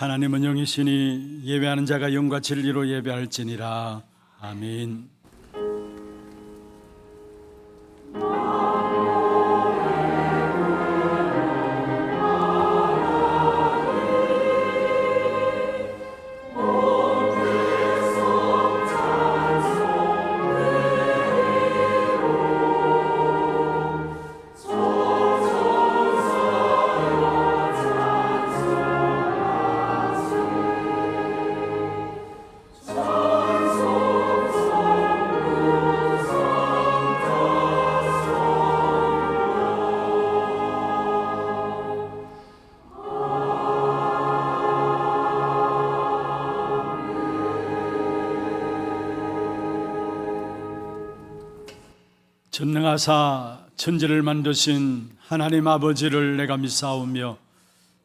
하나님은 영이시니 예배하는 자가 영과 진리로 예배할지니라. 아멘. 전능하사 천지를 만드신 하나님 아버지를 내가 믿사오며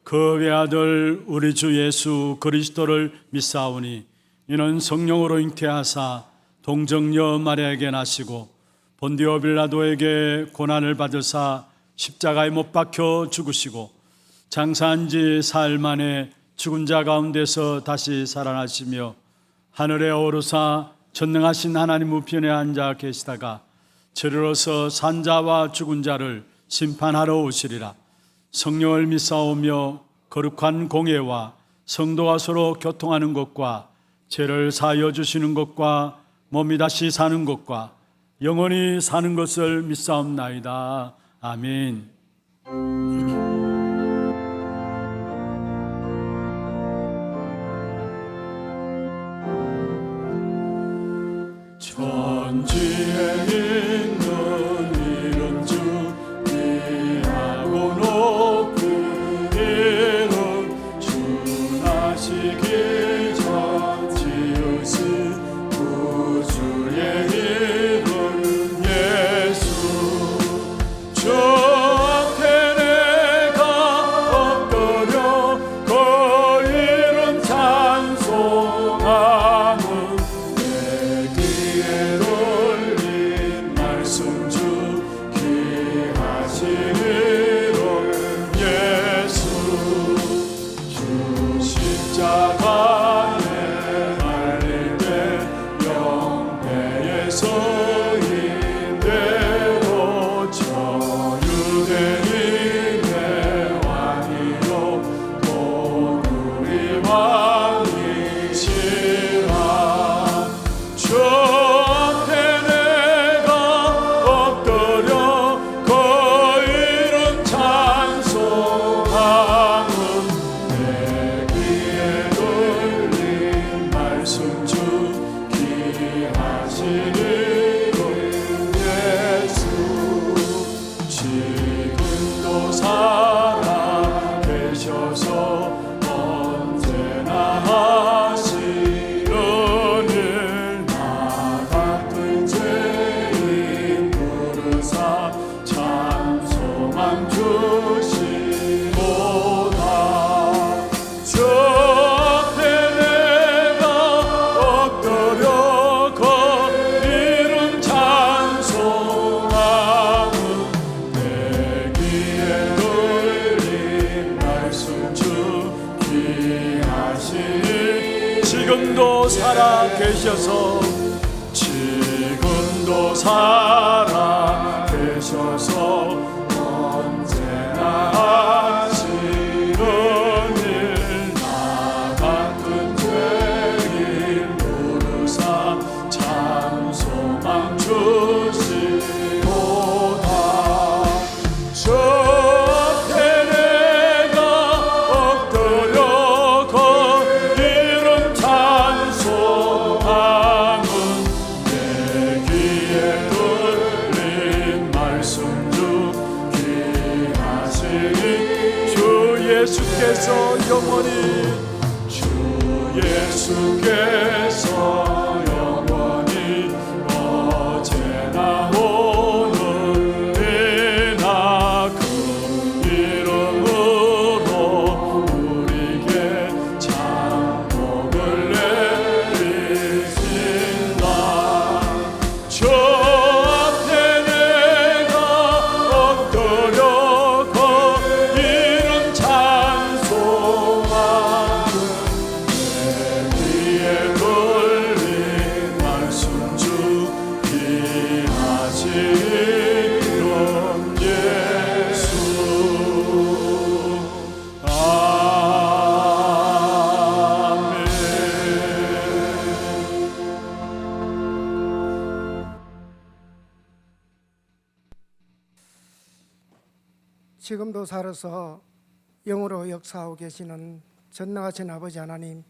그 외아들 우리 주 예수 그리스도를 믿사오니 이는 성령으로 잉태하사 동정녀 마리아에게 나시고 본디오 빌라도에게 고난을 받으사 십자가에 못 박혀 죽으시고 장사한 지 사흘 만에 죽은 자 가운데서 다시 살아나시며 하늘에 오르사 전능하신 하나님 우편에 앉아 계시다가 저리로서 산자와 죽은 자를 심판하러 오시리라. 성령을 믿사오며 거룩한 공예와 성도가 서로 교통하는 것과 죄를 사하여 주시는 것과 몸이 다시 사는 것과 영원히 사는 것을 믿사옵나이다. 아멘. 천지에 있는 이름 주 귀하고 높은 이름 주 나시기 전 지으신 구주의 이름 예수 주 앞에 내가 엎드려 그 이름 찬송하는 지금도 살아계셔서 지금도 살아계셔서 언제나 하시는 일 나 같은 죄인 부르사 참 소망 주시도다. 예수께서 영원히 주 예수께서 영원히 어제나 오늘이나 그 이름으로 우리에게 장복을 내리신다. 주 앞에 내가 엎드려 그 이름 찬송하는 지금도 살아서 영으로 역사하고 계시는 전능하신 아버지 하나님,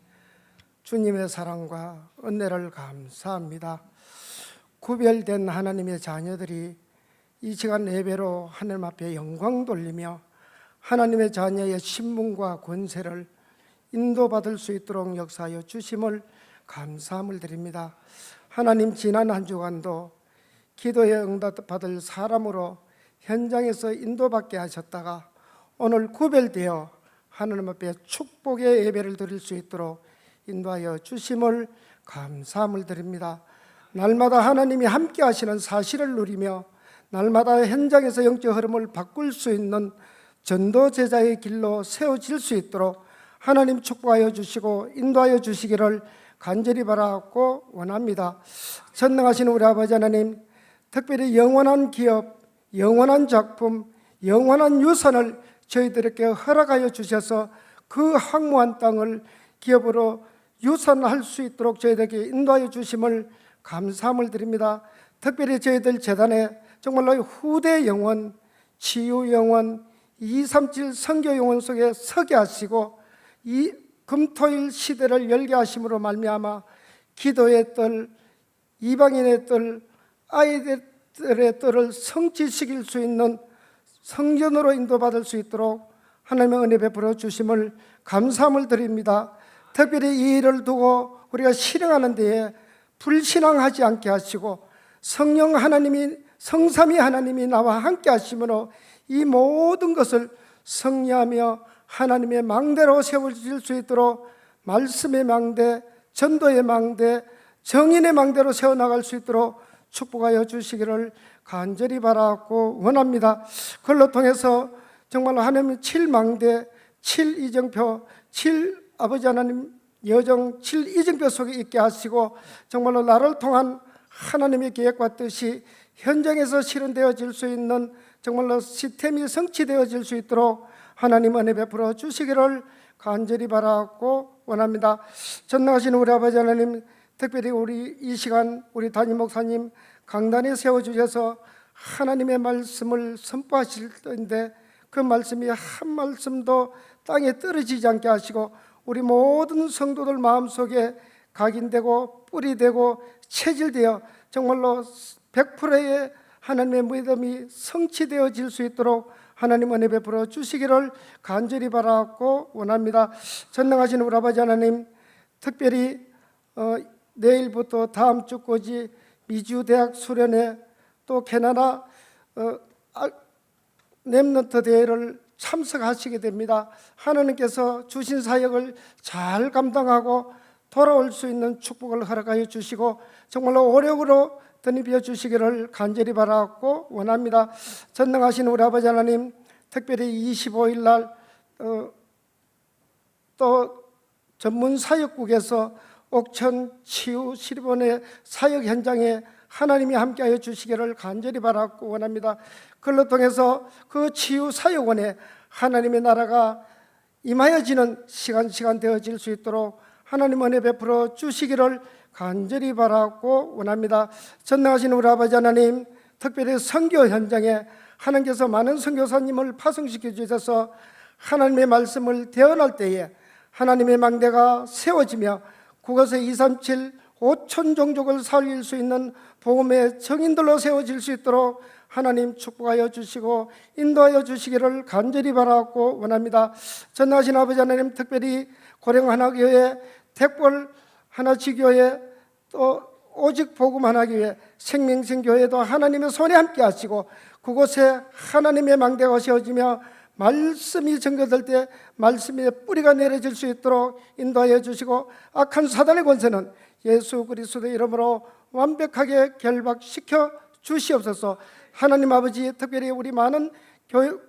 주님의 사랑과 은혜를 감사합니다. 구별된 하나님의 자녀들이 이 시간 예배로 하나님 앞에 영광 돌리며 하나님의 자녀의 신분과 권세를 인도받을 수 있도록 역사하여 주심을 감사함을 드립니다. 하나님, 지난 한 주간도 기도에 응답받을 사람으로 현장에서 인도받게 하셨다가 오늘 구별되어 하나님 앞에 축복의 예배를 드릴 수 있도록 인도하여 주심을 감사함을 드립니다. 날마다 하나님이 함께 하시는 사실을 누리며 날마다 현장에서 영적 흐름을 바꿀 수 있는 전도 제자의 길로 세워질 수 있도록 하나님 축복하여 주시고 인도하여 주시기를 간절히 바라고 원합니다. 전능하신 우리 아버지 하나님, 특별히 영원한 기업, 영원한 작품, 영원한 유산을 저희들에게 허락하여 주셔서 그 황무한 땅을 기업으로 유산할 수 있도록 저희들에게 인도하여 주심을 감사함을 드립니다. 특별히 저희들 재단에 정말로 후대 영혼, 치유 영혼, 237 선교 영혼 속에 서게 하시고 이 금토일 시대를 열게 하심으로 말미암아 기도의 뜰, 이방인의 뜰, 아이들의 뜰을 성취시킬 수 있는 성전으로 인도받을 수 있도록 하나님의 은혜 베풀어 주심을 감사함을 드립니다. 특별히 이 일을 두고 우리가 실행하는 데에 불신앙하지 않게 하시고 성령 하나님이, 성삼위 하나님이 나와 함께 하심으로 이 모든 것을 승리하며 하나님의 망대로 세워질 수 있도록 말씀의 망대, 전도의 망대, 정인의 망대로 세워나갈 수 있도록 축복하여 주시기를 간절히 바라고 원합니다. 그걸로 통해서 정말 하나님의 7망대, 7이정표, 7 아버지 하나님 여정 7이정표 속에 있게 하시고 정말로 나를 통한 하나님의 계획과 뜻이 현장에서 실현되어질 수 있는 정말로 시스템이 성취되어질 수 있도록 하나님 은혜 베풀어 주시기를 간절히 바라고 원합니다. 전능하신 우리 아버지 하나님, 특별히 우리 이 시간 우리 담임 목사님 강단에 세워주셔서 하나님의 말씀을 선포하실 때인데 그 말씀이 한 말씀도 땅에 떨어지지 않게 하시고 우리 모든 성도들 마음속에 각인되고 뿌리되고 체질되어 정말로 100%의 하나님의 믿음이 성취되어질 수 있도록 하나님 은혜 베풀어 주시기를 간절히 바라고 원합니다. 전능하신 우리 아버지 하나님, 특별히 내일부터 다음 주까지 미주 대학 수련회 또 캐나다 렘넌트 대회를 참석하시게 됩니다. 하나님께서 주신 사역을 잘 감당하고 돌아올 수 있는 축복을 허락하여 주시고 정말로 오력으로 덧입혀 주시기를 간절히 바라고 원합니다. 전능하신 우리 아버지 하나님, 특별히 25일 날 또 전문 사역국에서 옥천 치유 시립원의 사역 현장에 하나님이 함께하여 주시기를 간절히 바라고 원합니다. 그걸 통해서 그 치유 사역원에 하나님의 나라가 임하여지는 시간 되어질 수 있도록 하나님 은혜 베풀어 주시기를 간절히 바라고 원합니다. 전능하신 우리 아버지 하나님, 특별히 선교 현장에 하나님께서 많은 선교사님을 파송시켜 주셔서 하나님의 말씀을 대언할 때에 하나님의 망대가 세워지며 그것에 237 5천 종족을 살릴 수 있는 복음의 정인들로 세워질 수 있도록 하나님 축복하여 주시고 인도하여 주시기를 간절히 바라고 원합니다. 전능하신 아버지 하나님, 특별히 고령 하나교회, 택볼 하나지교회, 또 오직 복음 하나교회, 생명생교회도 하나님의 손에 함께 하시고 그곳에 하나님의 망대가 세워지며 말씀이 전개될 때 말씀의 뿌리가 내려질 수 있도록 인도하여 주시고 악한 사단의 권세는 예수 그리스도의 이름으로 완벽하게 결박시켜 주시옵소서. 하나님 아버지, 특별히 우리 많은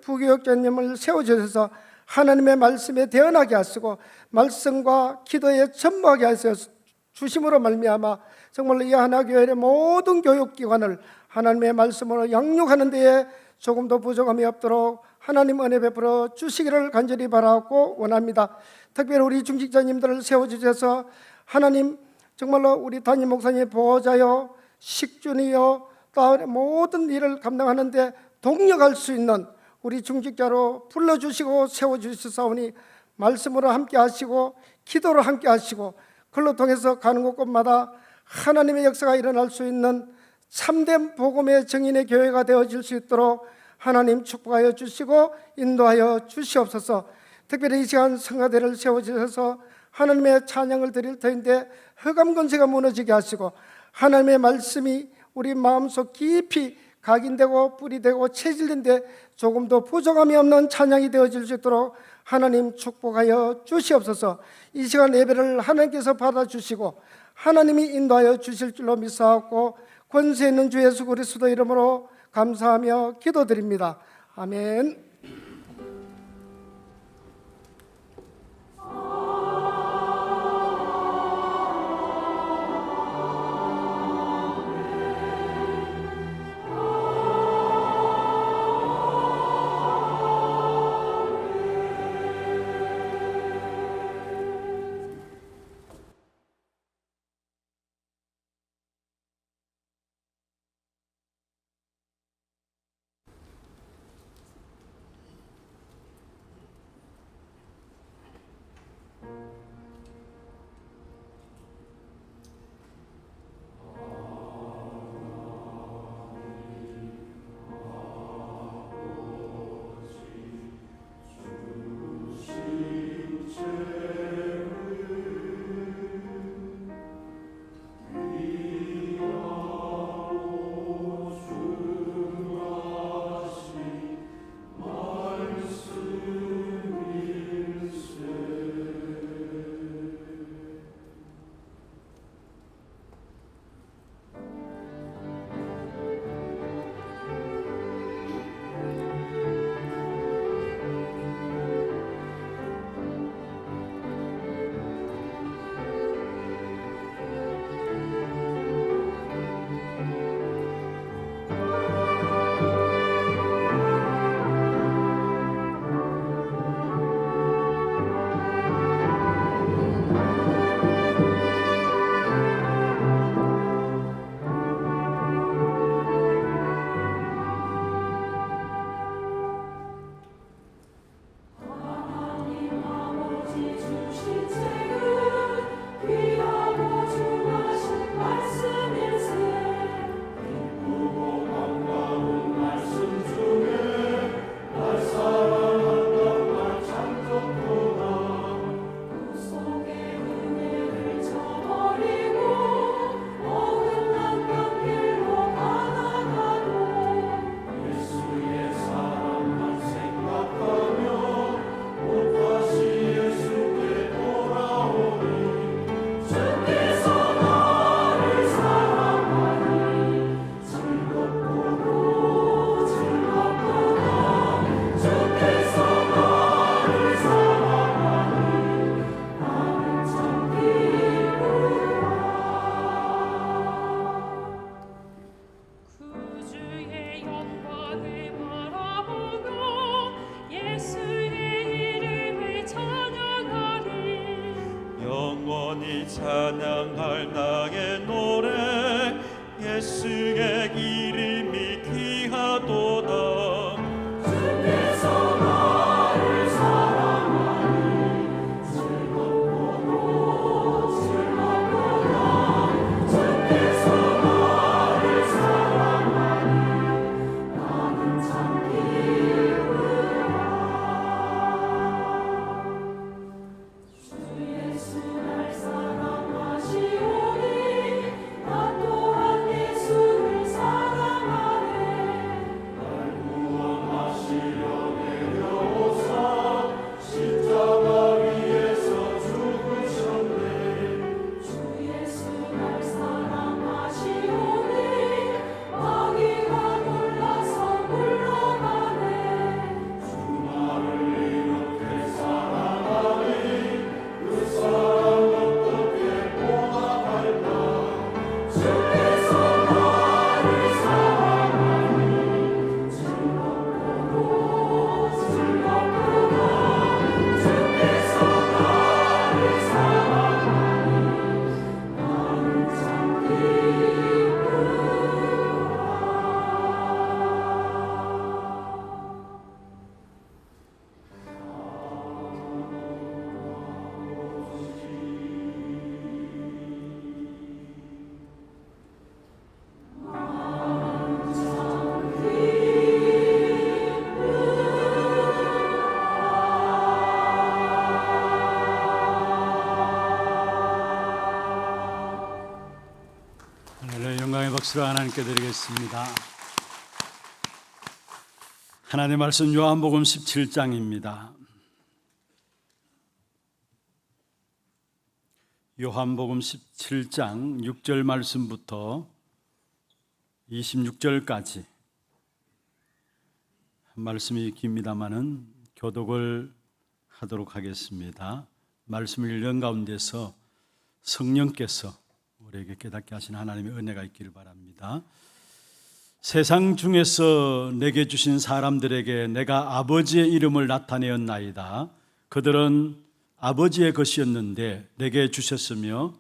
부교육자님을 세워주셔서 하나님의 말씀에 대언하게 하시고 말씀과 기도에 전무하게 하셔 주심으로 말미암아 정말로 이 하나교회의 모든 교육기관을 하나님의 말씀으로 양육하는 데에 조금도 부족함이 없도록 하나님 은혜 베풀어 주시기를 간절히 바라고 원합니다. 특별히 우리 중직자님들을 세워주셔서 하나님 정말로 우리 담임 목사님의 보호자요, 식준이요, 또 모든 일을 감당하는데 동력할 수 있는 우리 중직자로 불러주시고 세워주시사오니 말씀으로 함께 하시고 기도로 함께 하시고 그로 통해서 가는 곳곳마다 하나님의 역사가 일어날 수 있는 참된 복음의 증인의 교회가 되어질 수 있도록 하나님 축복하여 주시고 인도하여 주시옵소서. 특별히 이 시간 성가대를 세워주셔서 하나님의 찬양을 드릴 터인데 흑암 권세가 무너지게 하시고 하나님의 말씀이 우리 마음속 깊이 각인되고 뿌리되고 체질인데 조금도 부족함이 없는 찬양이 되어질 수 있도록 하나님 축복하여 주시옵소서. 이 시간 예배를 하나님께서 받아주시고 하나님이 인도하여 주실 줄로 믿사옵고 권세 있는 주 예수 그리스도 이름으로 감사하며 기도드립니다. 아멘. 찬양할 나의 노래 예수의 이름이 귀하도다. 주께서 나를 사랑하니 즐겁도다 주께서 나를 사랑하니 나는 참 기쁘다. 주 예수 날 사랑하시오니 나 또한 예수를 사랑하니 박수를 하나님께 드리겠습니다. 하나님의 말씀 요한복음 17장입니다. 요한복음 17장 6절 말씀부터 26절까지 말씀이 깁니다마는 교독을 하도록 하겠습니다. 말씀을 읽는 가운데서 성령께서 우리에게 깨닫게 하신 하나님의 은혜가 있기를 바랍니다. 세상 중에서 내게 주신 사람들에게 내가 아버지의 이름을 나타내었나이다. 그들은 아버지의 것이었는데 내게 주셨으며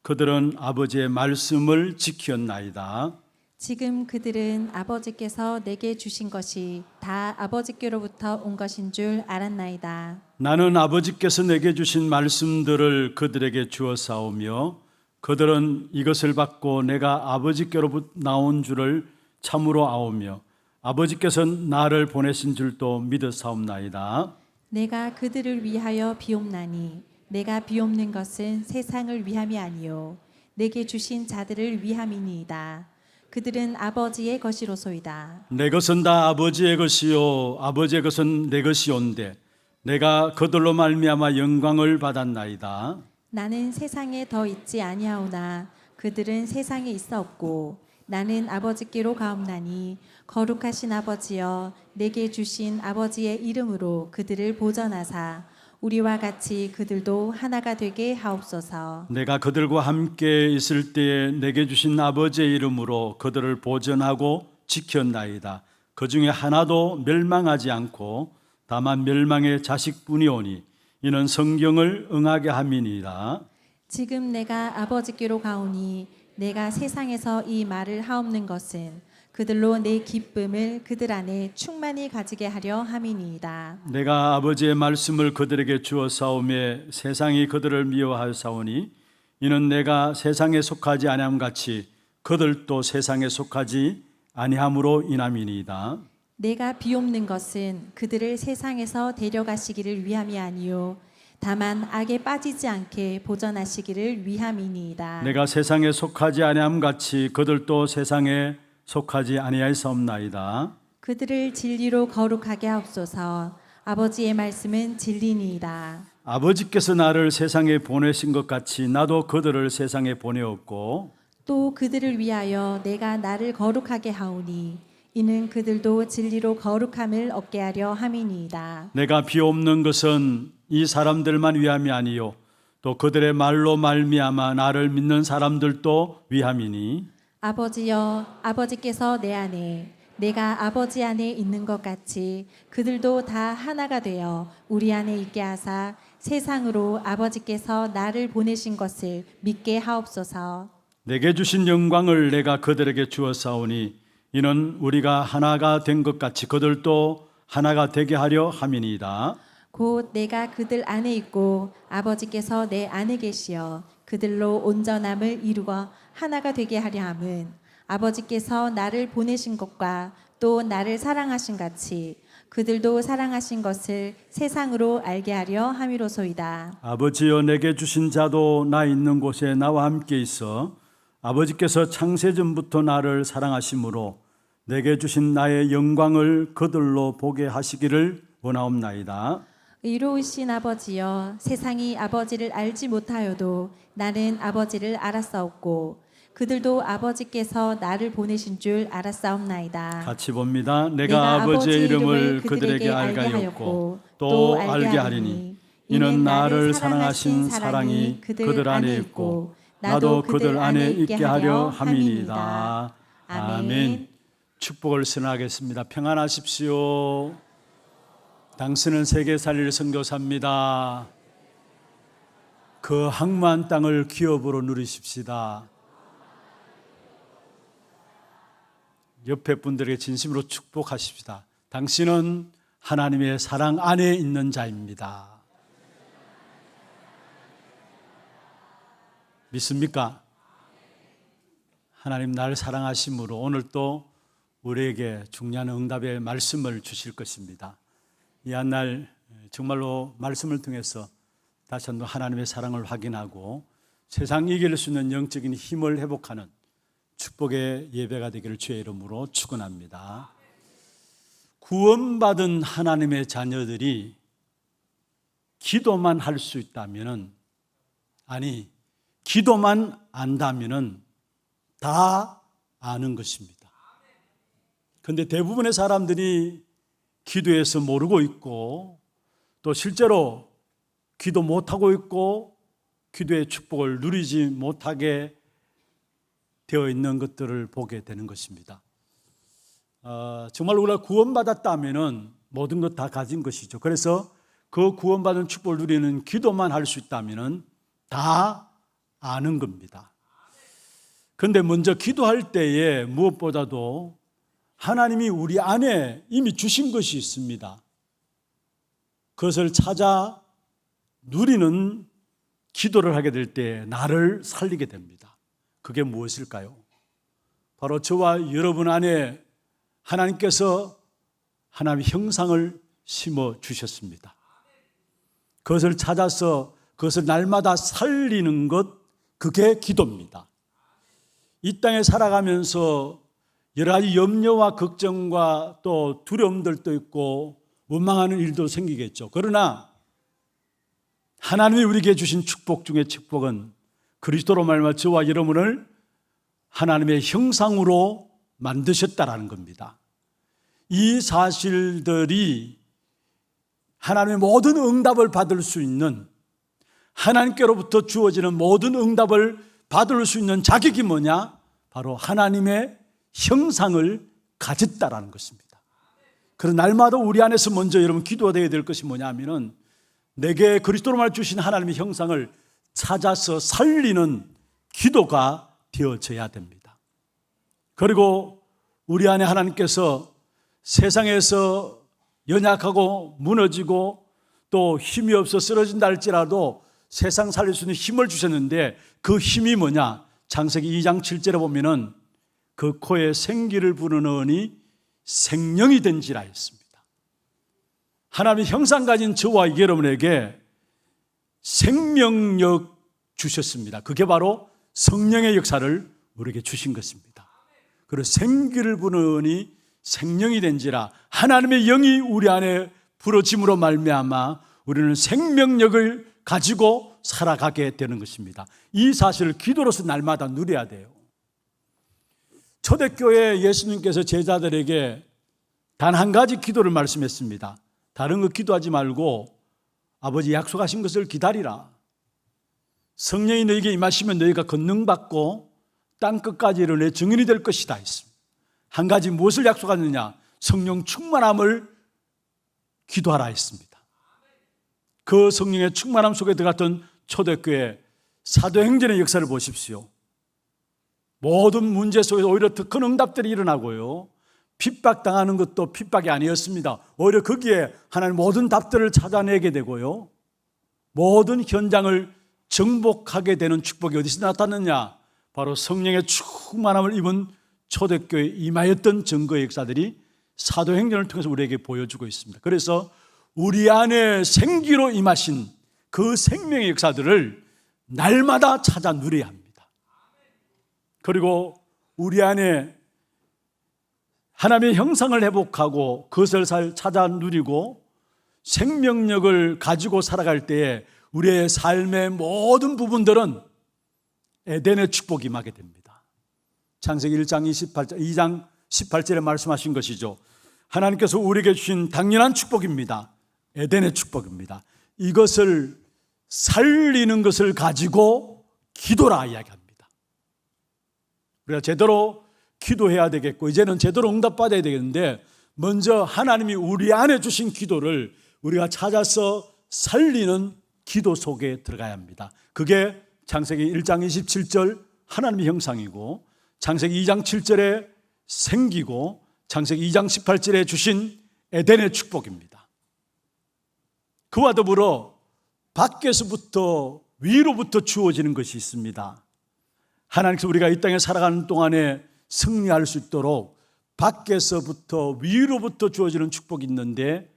그들은 아버지의 말씀을 지켰나이다. 지금 그들은 아버지께서 내게 주신 것이 다 아버지께로부터 온 것인 줄 알았나이다. 나는 아버지께서 내게 주신 말씀들을 그들에게 주었사오며 그들은 이것을 받고 내가 아버지께로부터 나온 줄을 참으로 아오며 아버지께서 나를 보내신 줄도 믿었사옵나이다. 내가 그들을 위하여 비옵나니 내가 비옵는 것은 세상을 위함이 아니요 내게 주신 자들을 위함이니이다. 그들은 아버지의 것이로소이다. 내 것은 다 아버지의 것이요 아버지의 것은 내 것이온데 내가 그들로 말미암아 영광을 받았나이다. 나는 세상에 더 있지 아니하오나 그들은 세상에 있어 없고 나는 아버지께로 가옵나니 거룩하신 아버지여 내게 주신 아버지의 이름으로 그들을 보전하사 우리와 같이 그들도 하나가 되게 하옵소서. 내가 그들과 함께 있을 때에 내게 주신 아버지의 이름으로 그들을 보전하고 지켰나이다. 그 중에 하나도 멸망하지 않고 다만 멸망의 자식뿐이오니 이는 성경을 응하게 함이니이다. 지금 내가 아버지께로 가오니 내가 세상에서 이 말을 하옵는 것은 그들로 내 기쁨을 그들 안에 충만히 가지게 하려 함이니이다. 내가 아버지의 말씀을 그들에게 주었사오매 세상이 그들을 미워하였사오니 이는 내가 세상에 속하지 아니함 같이 그들도 세상에 속하지 아니함으로 인함이니이다. 내가 비옵는 것은 그들을 세상에서 데려가시기를 위함이 아니요 다만 악에 빠지지 않게 보전하시기를 위함이니이다. 내가 세상에 속하지 아니함 같이 그들도 세상에 속하지 아니하였사옵나이다. 그들을 진리로 거룩하게 하옵소서. 아버지의 말씀은 진리니이다. 아버지께서 나를 세상에 보내신 것 같이 나도 그들을 세상에 보내었고 또 그들을 위하여 내가 나를 거룩하게 하오니 이는 그들도 진리로 거룩함을 얻게 하려 함이니이다. 내가 비옵는 것은 이 사람들만 위함이 아니요 또 그들의 말로 말미암아 나를 믿는 사람들도 위함이니 아버지여 아버지께서 내 안에 내가 아버지 안에 있는 것 같이 그들도 다 하나가 되어 우리 안에 있게 하사 세상으로 아버지께서 나를 보내신 것을 믿게 하옵소서. 내게 주신 영광을 내가 그들에게 주었사오니 이는 우리가 하나가 된 것 같이 그들도 하나가 되게 하려 함이니이다. 곧 내가 그들 안에 있고 아버지께서 내 안에 계시어 그들로 온전함을 이루어 하나가 되게 하려 함은 아버지께서 나를 보내신 것과 또 나를 사랑하신 같이 그들도 사랑하신 것을 세상으로 알게 하려 함이로소이다. 아버지여 내게 주신 자도 나 있는 곳에 나와 함께 있어 아버지께서 창세전부터 나를 사랑하심으로 내게 주신 나의 영광을 그들로 보게 하시기를 원하옵나이다. 의로우신 아버지여 세상이 아버지를 알지 못하여도 나는 아버지를 알았사옵고 그들도 아버지께서 나를 보내신 줄 알았사옵나이다. 같이 봅니다. 내가 아버지의 이름을 그들에게 알게 하였고 또 알게 하리니 이는 나를 사랑하신 사랑이 그들 안에 있고 나도 그들 안에 있게 하려 함이니이다. 아멘. 축복을 선하겠습니다. 평안하십시오. 당신은 세계 살릴 선교사입니다. 그 항무한 땅을 기업으로 누리십시다. 옆에 분들에게 진심으로 축복하십시다. 당신은 하나님의 사랑 안에 있는 자입니다. 믿습니까? 하나님 나를 사랑하심으로 오늘 또 우리에게 중요한 응답의 말씀을 주실 것입니다. 이 한 날 정말로 말씀을 통해서 다시 한번 하나님의 사랑을 확인하고 세상 이길 수 있는 영적인 힘을 회복하는 축복의 예배가 되기를 주의 이름으로 축원합니다. 구원받은 하나님의 자녀들이 기도만 할 수 있다면은, 아니 기도만 안다면은 다 아는 것입니다. 그런데 대부분의 사람들이 기도해서 모르고 있고, 또 실제로 기도 못하고 있고 기도의 축복을 누리지 못하게 되어 있는 것들을 보게 되는 것입니다. 정말 우리가 구원받았다면 모든 것 다 가진 것이죠. 그래서 그 구원받은 축복을 누리는 기도만 할 수 있다면 다 아는 겁니다. 그런데 먼저 기도할 때에 무엇보다도 하나님이 우리 안에 이미 주신 것이 있습니다. 그것을 찾아 누리는 기도를 하게 될 때 나를 살리게 됩니다. 그게 무엇일까요? 바로 저와 여러분 안에 하나님께서 하나님의 형상을 심어 주셨습니다. 그것을 찾아서 그것을 날마다 살리는 것, 그게 기도입니다. 이 땅에 살아가면서 여러 가지 염려와 걱정과 또 두려움들도 있고 원망하는 일도 생기겠죠. 그러나 하나님이 우리에게 주신 축복 중에 축복은 그리스도로 말미암아 저와 여러분을 하나님의 형상으로 만드셨다라는 겁니다. 이 사실들이 하나님의 모든 응답을 받을 수 있는, 하나님께로부터 주어지는 모든 응답을 받을 수 있는 자격이 뭐냐? 바로 하나님의 형상을 가졌다라는 것입니다. 그래서 날마다 우리 안에서 먼저 여러분 기도가 되어야 될 것이 뭐냐면은 내게 그리스도로 말 주신 하나님의 형상을 찾아서 살리는 기도가 되어져야 됩니다. 그리고 우리 안에 하나님께서 세상에서 연약하고 무너지고 또 힘이 없어 쓰러진다 할지라도 세상 살릴 수 있는 힘을 주셨는데 그 힘이 뭐냐? 창세기 2장 7절에 보면은 그 코에 생기를 불어넣으니 생명이 된지라 했습니다. 하나님의 형상 가진 저와 여러분에게 생명력 주셨습니다. 그게 바로 성령의 역사를 우리에게 주신 것입니다. 그리고 생기를 불어넣으니 생명이 된지라, 하나님의 영이 우리 안에 불어짐으로 말미암아 우리는 생명력을 가지고 살아가게 되는 것입니다. 이 사실을 기도로서 날마다 누려야 돼요. 초대교회 예수님께서 제자들에게 단 한 가지 기도를 말씀했습니다. 다른 거 기도하지 말고 아버지 약속하신 것을 기다리라. 성령이 너에게 임하시면 너희가 권능받고 땅끝까지 이르러 증인이 될 것이다 했습니다. 한 가지 무엇을 약속하느냐? 성령 충만함을 기도하라 했습니다. 그 성령의 충만함 속에 들어갔던 초대교회 사도행전의 역사를 보십시오. 모든 문제 속에서 오히려 더 큰 응답들이 일어나고요, 핍박당하는 것도 핍박이 아니었습니다. 오히려 거기에 하나님 모든 답들을 찾아내게 되고요, 모든 현장을 정복하게 되는 축복이 어디서 나타났느냐? 바로 성령의 충만함을 입은 초대교회에 임하였던 증거의 역사들이 사도행전을 통해서 우리에게 보여주고 있습니다. 그래서 우리 안에 생기로 임하신 그 생명의 역사들을 날마다 찾아 누려야 합니다. 그리고 우리 안에 하나님의 형상을 회복하고 그것을 찾아 누리고 생명력을 가지고 살아갈 때에 우리의 삶의 모든 부분들은 에덴의 축복이 임하게 됩니다. 창세기 2장 18절에 말씀하신 것이죠. 하나님께서 우리에게 주신 당연한 축복입니다. 에덴의 축복입니다. 이것을 살리는 것을 가지고 기도라 이야기합니다. 우리가 제대로 기도해야 되겠고 이제는 제대로 응답받아야 되겠는데, 먼저 하나님이 우리 안에 주신 기도를 우리가 찾아서 살리는 기도 속에 들어가야 합니다. 그게 창세기 1장 27절 하나님의 형상이고, 창세기 2장 7절에 생기고, 창세기 2장 18절에 주신 에덴의 축복입니다. 그와 더불어 밖에서부터 위로부터 주어지는 것이 있습니다. 하나님께서 우리가 이 땅에 살아가는 동안에 승리할 수 있도록 밖에서부터 위로부터 주어지는 축복이 있는데,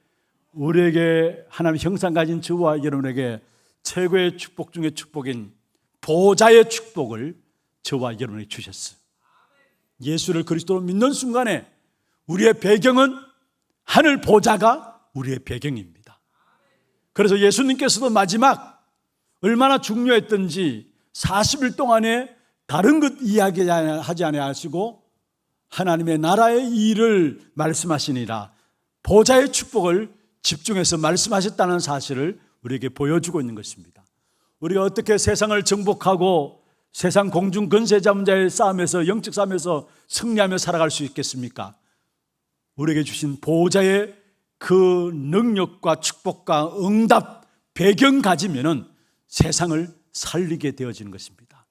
우리에게 하나님의 형상 가진 저와 여러분에게 최고의 축복 중의 축복인 보좌의 축복을 저와 여러분에게 주셨어요. 예수를 그리스도로 믿는 순간에 우리의 배경은 하늘 보좌가 우리의 배경입니다. 그래서 예수님께서도 마지막 얼마나 중요했던지 40일 동안에 다른 것 이야기하지 아니하시고 하나님의 나라의 일을 말씀하시니라 보좌의 축복을 집중해서 말씀하셨다는 사실을 우리에게 보여주고 있는 것입니다. 우리가 어떻게 세상을 정복하고 세상 공중 권세 자문자의 싸움에서 영적 싸움에서 승리하며 살아갈 수 있겠습니까? 우리에게 주신 보좌의 그 능력과 축복과 응답 배경 가지면은 세상을 살리게 되어지는 것입니다.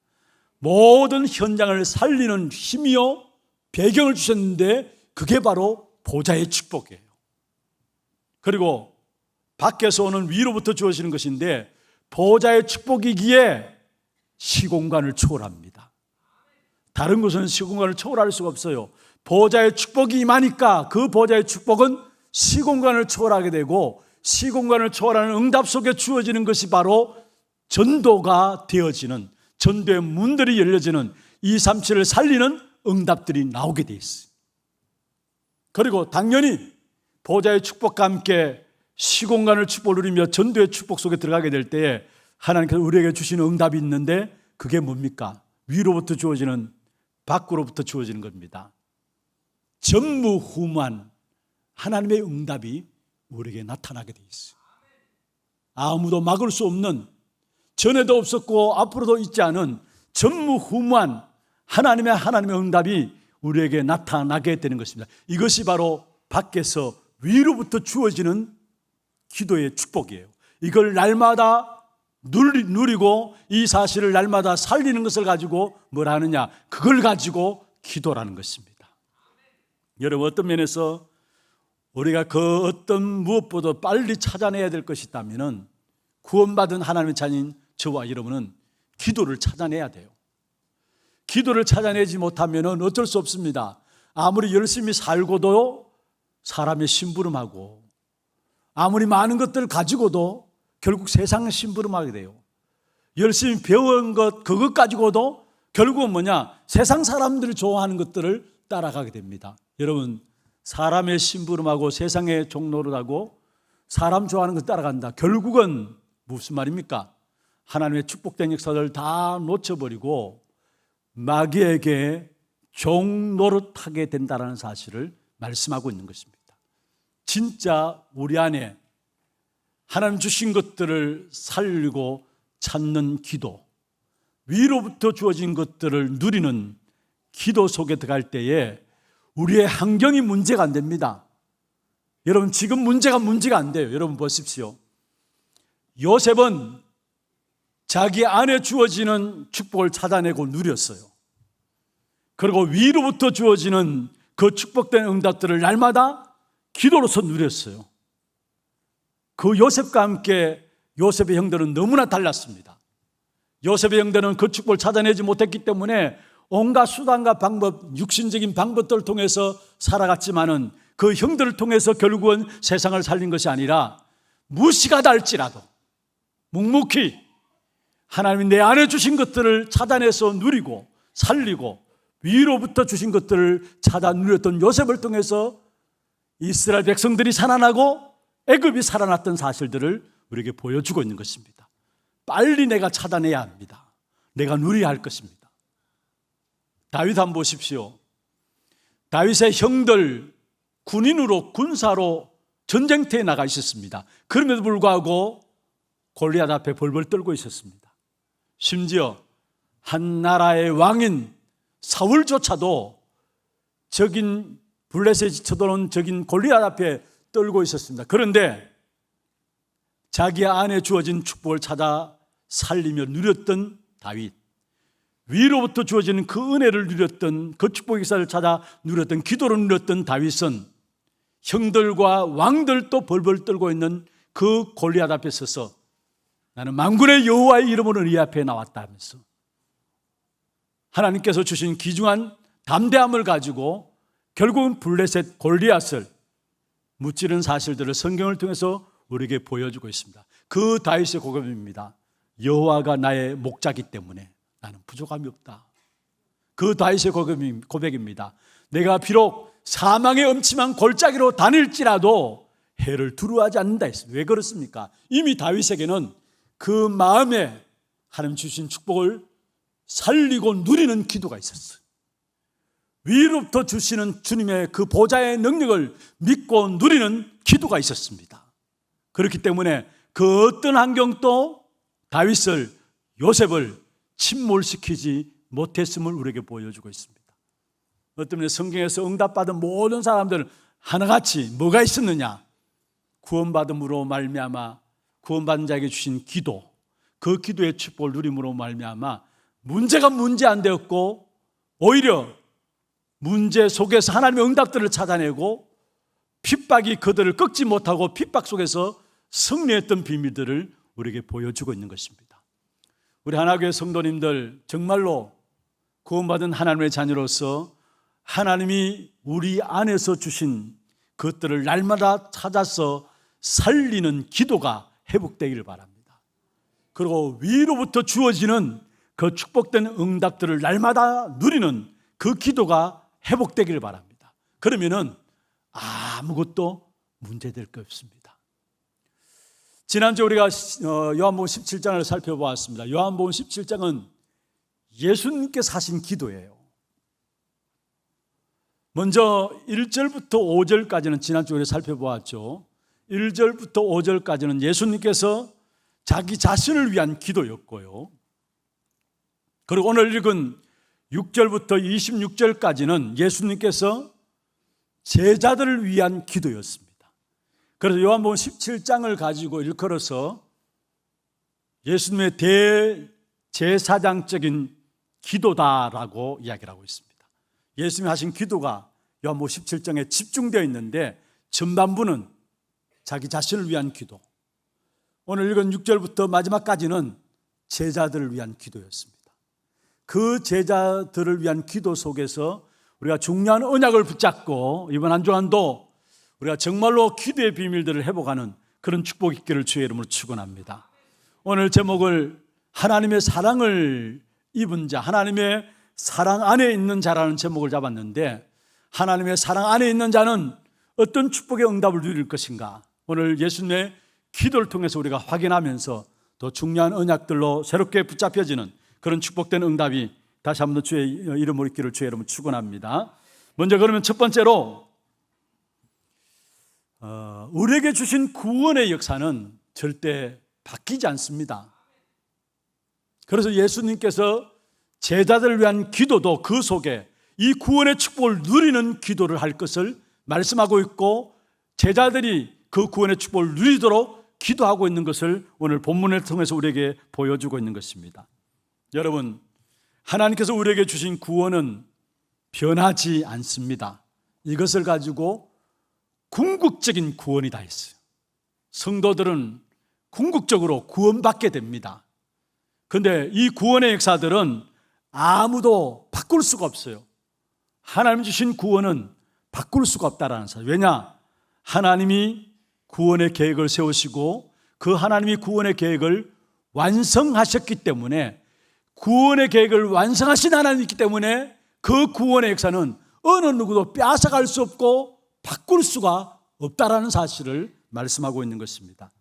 모든 현장을 살리는 힘이요 배경을 주셨는데 그게 바로 보좌의 축복이에요. 그리고 밖에서 오는 위로부터 주어지는 것인데 보좌의 축복이기에 시공간을 초월합니다. 다른 것은 시공간을 초월할 수가 없어요. 보좌의 축복이 임하니까 그 보좌의 축복은 시공간을 초월하게 되고 시공간을 초월하는 응답 속에 주어지는 것이 바로 전도가 되어지는 전도의 문들이 열려지는 237을 살리는 응답들이 나오게 돼 있어요. 그리고 당연히 보좌의 축복과 함께 시공간을 축복을 누리며 전도의 축복 속에 들어가게 될 때에 하나님께서 우리에게 주시는 응답이 있는데 그게 뭡니까? 위로부터 주어지는 밖으로부터 주어지는 겁니다. 전무후무한 하나님의 응답이 우리에게 나타나게 돼 있어요. 아무도 막을 수 없는 전에도 없었고 앞으로도 있지 않은 전무후무한 하나님의 응답이 우리에게 나타나게 되는 것입니다. 이것이 바로 밖에서 위로부터 주어지는 기도의 축복이에요. 이걸 날마다 누리고 이 사실을 날마다 살리는 것을 가지고 뭘 하느냐? 그걸 가지고 기도라는 것입니다. 여러분 어떤 면에서 우리가 그 어떤 무엇보다 빨리 찾아내야 될 것이 있다면 구원받은 하나님의 자녀인 저와 여러분은 기도를 찾아내야 돼요. 기도를 찾아내지 못하면 어쩔 수 없습니다. 아무리 열심히 살고도 사람의 심부름하고 아무리 많은 것들을 가지고도 결국 세상 심부름하게 돼요. 열심히 배운 것 그것 가지고도 결국은 뭐냐? 세상 사람들이 좋아하는 것들을 따라가게 됩니다. 여러분 사람의 심부름하고 세상의 종노릇하고 사람 좋아하는 것 따라간다. 결국은 무슨 말입니까? 하나님의 축복된 역사를 다 놓쳐버리고 마귀에게 종노릇하게 된다는 사실을 말씀하고 있는 것입니다. 진짜 우리 안에 하나님 주신 것들을 살리고 찾는 기도, 위로부터 주어진 것들을 누리는 기도 속에 들어갈 때에 우리의 환경이 문제가 안 됩니다. 여러분 지금 문제가 안 돼요. 여러분 보십시오. 요셉은 자기 안에 주어지는 축복을 찾아내고 누렸어요. 그리고 위로부터 주어지는 그 축복된 응답들을 날마다 기도로서 누렸어요. 그 요셉과 함께 요셉의 형들은 너무나 달랐습니다. 요셉의 형들은 그 축복을 찾아내지 못했기 때문에 온갖 수단과 방법, 육신적인 방법들을 통해서 살아갔지만은 그 형들을 통해서 결국은 세상을 살린 것이 아니라 무시가 할지라도 묵묵히 하나님이 내 안에 주신 것들을 찾아내서 누리고 살리고 위로부터 주신 것들을 찾아 누렸던 요셉을 통해서 이스라엘 백성들이 살아나고 애굽이 살아났던 사실들을 우리에게 보여주고 있는 것입니다. 빨리 내가 찾아내야 합니다. 내가 누려야 할 것입니다. 다윗 한번 보십시오. 다윗의 형들 군인으로 군사로 전쟁터에 나가 있었습니다. 그럼에도 불구하고 골리앗 앞에 벌벌 떨고 있었습니다. 심지어 한 나라의 왕인 사울조차도 적인 블레셋이 쳐들어온 적인 골리앗 앞에 떨고 있었습니다. 그런데 자기 안에 주어진 축복을 찾아 살리며 누렸던 다윗, 위로부터 주어지는 그 은혜를 누렸던 그 축복의 역사를 찾아 누렸던 기도를 누렸던 다윗은 형들과 왕들도 벌벌 떨고 있는 그 골리앗 앞에 서서 나는 만군의 여호와의 이름으로 네 앞에 나왔다 하면서 하나님께서 주신 귀중한 담대함을 가지고 결국은 블레셋 골리앗을 무찌른 사실들을 성경을 통해서 우리에게 보여주고 있습니다. 그 다윗의 고백입니다. 여호와가 나의 목자기 때문에 나는 부족함이 없다. 그 다윗의 고백입니다. 내가 비록 사망의 음침한 골짜기로 다닐지라도 해를 두려워하지 않는다 했습니다. 왜 그렇습니까? 이미 다윗에게는 그 마음에 하나님 주신 축복을 살리고 누리는 기도가 있었어요. 위로부터 주시는 주님의 그 보좌의 능력을 믿고 누리는 기도가 있었습니다. 그렇기 때문에 그 어떤 환경도 다윗을, 요셉을 침몰시키지 못했음을 우리에게 보여주고 있습니다. 어떤 면에 성경에서 응답받은 모든 사람들은 하나같이 뭐가 있었느냐? 구원받음으로 말미암아 구원받은 자에게 주신 기도, 그 기도의 축복을 누림으로 말미암아 문제가 문제 안 되었고 오히려 문제 속에서 하나님의 응답들을 찾아내고 핍박이 그들을 꺾지 못하고 핍박 속에서 승리했던 비밀들을 우리에게 보여주고 있는 것입니다. 우리 하나교회 성도님들 정말로 구원받은 하나님의 자녀로서 하나님이 우리 안에서 주신 것들을 날마다 찾아서 살리는 기도가 회복되기를 바랍니다. 그리고 위로부터 주어지는 그 축복된 응답들을 날마다 누리는 그 기도가 회복되기를 바랍니다. 그러면은 아무것도 문제될 게 없습니다. 지난주 우리가 요한복음 17장을 살펴보았습니다. 요한복음 17장은 예수님께서 하신 기도예요. 먼저 1절부터 5절까지는 지난주 우리가 살펴보았죠. 1절부터 5절까지는 예수님께서 자기 자신을 위한 기도였고요. 그리고 오늘 읽은 6절부터 26절까지는 예수님께서 제자들을 위한 기도였습니다. 그래서 요한복음 17장을 가지고 일컬어서 예수님의 대제사장적인 기도다라고 이야기를 하고 있습니다. 예수님이 하신 기도가 요한복음 17장에 집중되어 있는데 전반부는 자기 자신을 위한 기도, 오늘 읽은 6절부터 마지막까지는 제자들을 위한 기도였습니다. 그 제자들을 위한 기도 속에서 우리가 중요한 언약을 붙잡고 이번 한 주간도 우리가 정말로 기도의 비밀들을 회복하는 그런 축복이 있기를 주의 이름으로 축원합니다. 오늘 제목을 하나님의 사랑을 입은 자, 하나님의 사랑 안에 있는 자라는 제목을 잡았는데, 하나님의 사랑 안에 있는 자는 어떤 축복의 응답을 누릴 것인가, 오늘 예수님의 기도를 통해서 우리가 확인하면서 더 중요한 언약들로 새롭게 붙잡혀지는 그런 축복된 응답이 다시 한번 주의 이름으로 있기를 주의 이름으로 축원합니다. 먼저 그러면 첫 번째로 우리에게 주신 구원의 역사는 절대 바뀌지 않습니다. 그래서 예수님께서 제자들을 위한 기도도 그 속에 이 구원의 축복을 누리는 기도를 할 것을 말씀하고 있고, 제자들이 그 구원의 축복을 누리도록 기도하고 있는 것을 오늘 본문을 통해서 우리에게 보여주고 있는 것입니다. 여러분, 하나님께서 우리에게 주신 구원은 변하지 않습니다. 이것을 가지고 궁극적인 구원이 다 있어요. 성도들은 궁극적으로 구원받게 됩니다. 그런데 이 구원의 역사들은 아무도 바꿀 수가 없어요. 하나님 주신 구원은 바꿀 수가 없다라는 사실. 왜냐? 하나님이 구원의 계획을 세우시고 그 하나님이 구원의 계획을 완성하셨기 때문에, 구원의 계획을 완성하신 하나님이 있기 때문에 그 구원의 역사는 어느 누구도 빼앗아갈 수 없고 바꿀 수가 없다라는 사실을 말씀하고 있는 것입니다.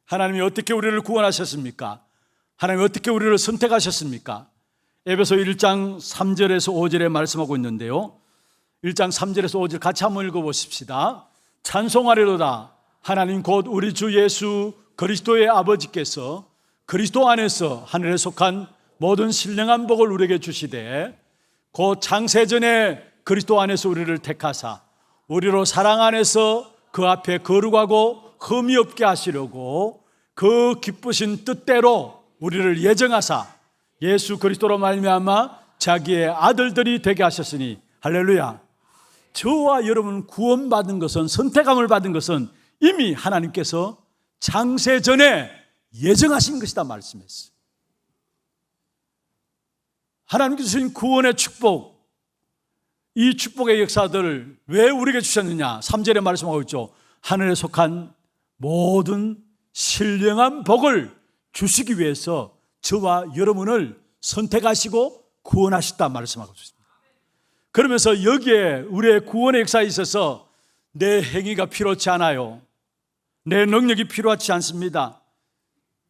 하나님이 어떻게 우리를 구원하셨습니까? 하나님이 어떻게 우리를 선택하셨습니까? 에베소 1장 3절에서 5절에 말씀하고 있는데요, 1장 3절에서 5절 같이 한번 읽어보십시다. 찬송하리로다. 하나님 곧 우리 주 예수 그리스도의 아버지께서 그리스도 안에서 하늘에 속한 모든 신령한 복을 우리에게 주시되, 곧 창세전에 그리스도 안에서 우리를 택하사 우리로 사랑 안에서 그 앞에 거룩하고 흠이 없게 하시려고 그 기쁘신 뜻대로 우리를 예정하사 예수 그리스도로 말미암아 자기의 아들들이 되게 하셨으니, 할렐루야. 저와 여러분 구원받은 것은, 선택함을 받은 것은 이미 하나님께서 창세전에 예정하신 것이다 말씀했어요. 하나님께서 주신 구원의 축복, 이 축복의 역사들을 왜 우리에게 주셨느냐? 3절에 말씀하고 있죠. 하늘에 속한 모든 신령한 복을 주시기 위해서 저와 여러분을 선택하시고 구원하셨다 말씀하고 있습니다. 그러면서 여기에 우리의 구원의 역사에 있어서 내 행위가 필요치 않아요. 내 능력이 필요하지 않습니다.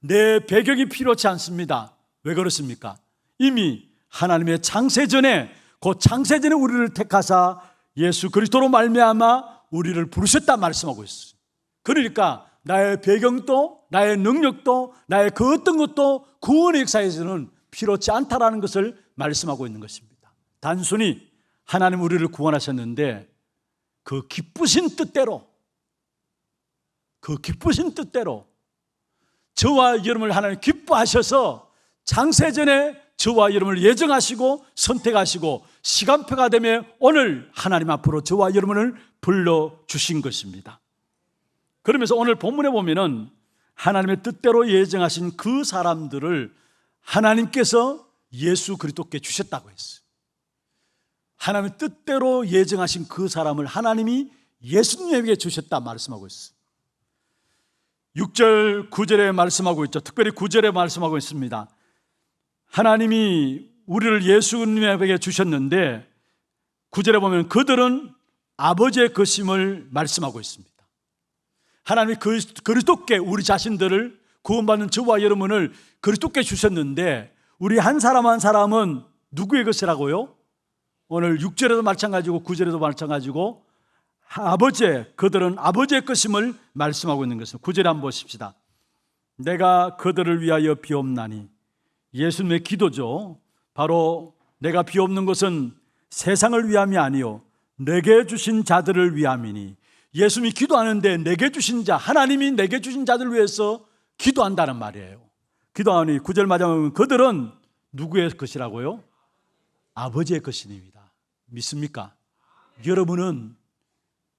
내 배경이 필요치 않습니다. 왜 그렇습니까? 이미 하나님의 창세전에, 그 창세전에 우리를 택하사 예수 그리스도로 말미암아 우리를 부르셨다 말씀하고 있어요. 그러니까 나의 배경도 나의 능력도 나의 그 어떤 것도 구원의 역사에서는 필요치 않다라는 것을 말씀하고 있는 것입니다. 단순히 하나님 우리를 구원하셨는데 그 기쁘신 뜻대로 저와 여러분을 하나님 기뻐하셔서 창세전에 저와 여러분을 예정하시고 선택하시고 시간표가 되면 오늘 하나님 앞으로 저와 여러분을 불러주신 것입니다. 그러면서 오늘 본문에 보면은 하나님의 뜻대로 예정하신 그 사람들을 하나님께서 예수 그리스도께 주셨다고 했어요. 하나님의 뜻대로 예정하신 그 사람을 하나님이 예수님에게 주셨다 말씀하고 있어요. 6절 9절에 말씀하고 있죠. 특별히 9절에 말씀하고 있습니다. 하나님이 우리를 예수님에게 주셨는데 9절에 보면 그들은 아버지의 것임을 말씀하고 있습니다. 하나님이 그리스도께 우리 자신들을 구원받는 저와 여러분을 그리스도께 주셨는데 우리 한 사람 한 사람은 누구의 것이라고요? 오늘 6절에도 마찬가지고 9절에도 마찬가지고 그들은 아버지의 것임을 말씀하고 있는 것입니다. 9절에 한번 보십시다. 내가 그들을 위하여 비옵나니, 예수님의 기도죠. 바로 내가 비옵는 것은 세상을 위함이 아니요 내게 주신 자들을 위함이니, 예수님이 기도하는데 내게 주신 자, 하나님이 내게 주신 자들을 위해서 기도한다는 말이에요. 기도하니 9절 마지막에 그들은 누구의 것이라고요? 아버지의 것입니다. 믿습니까? 여러분은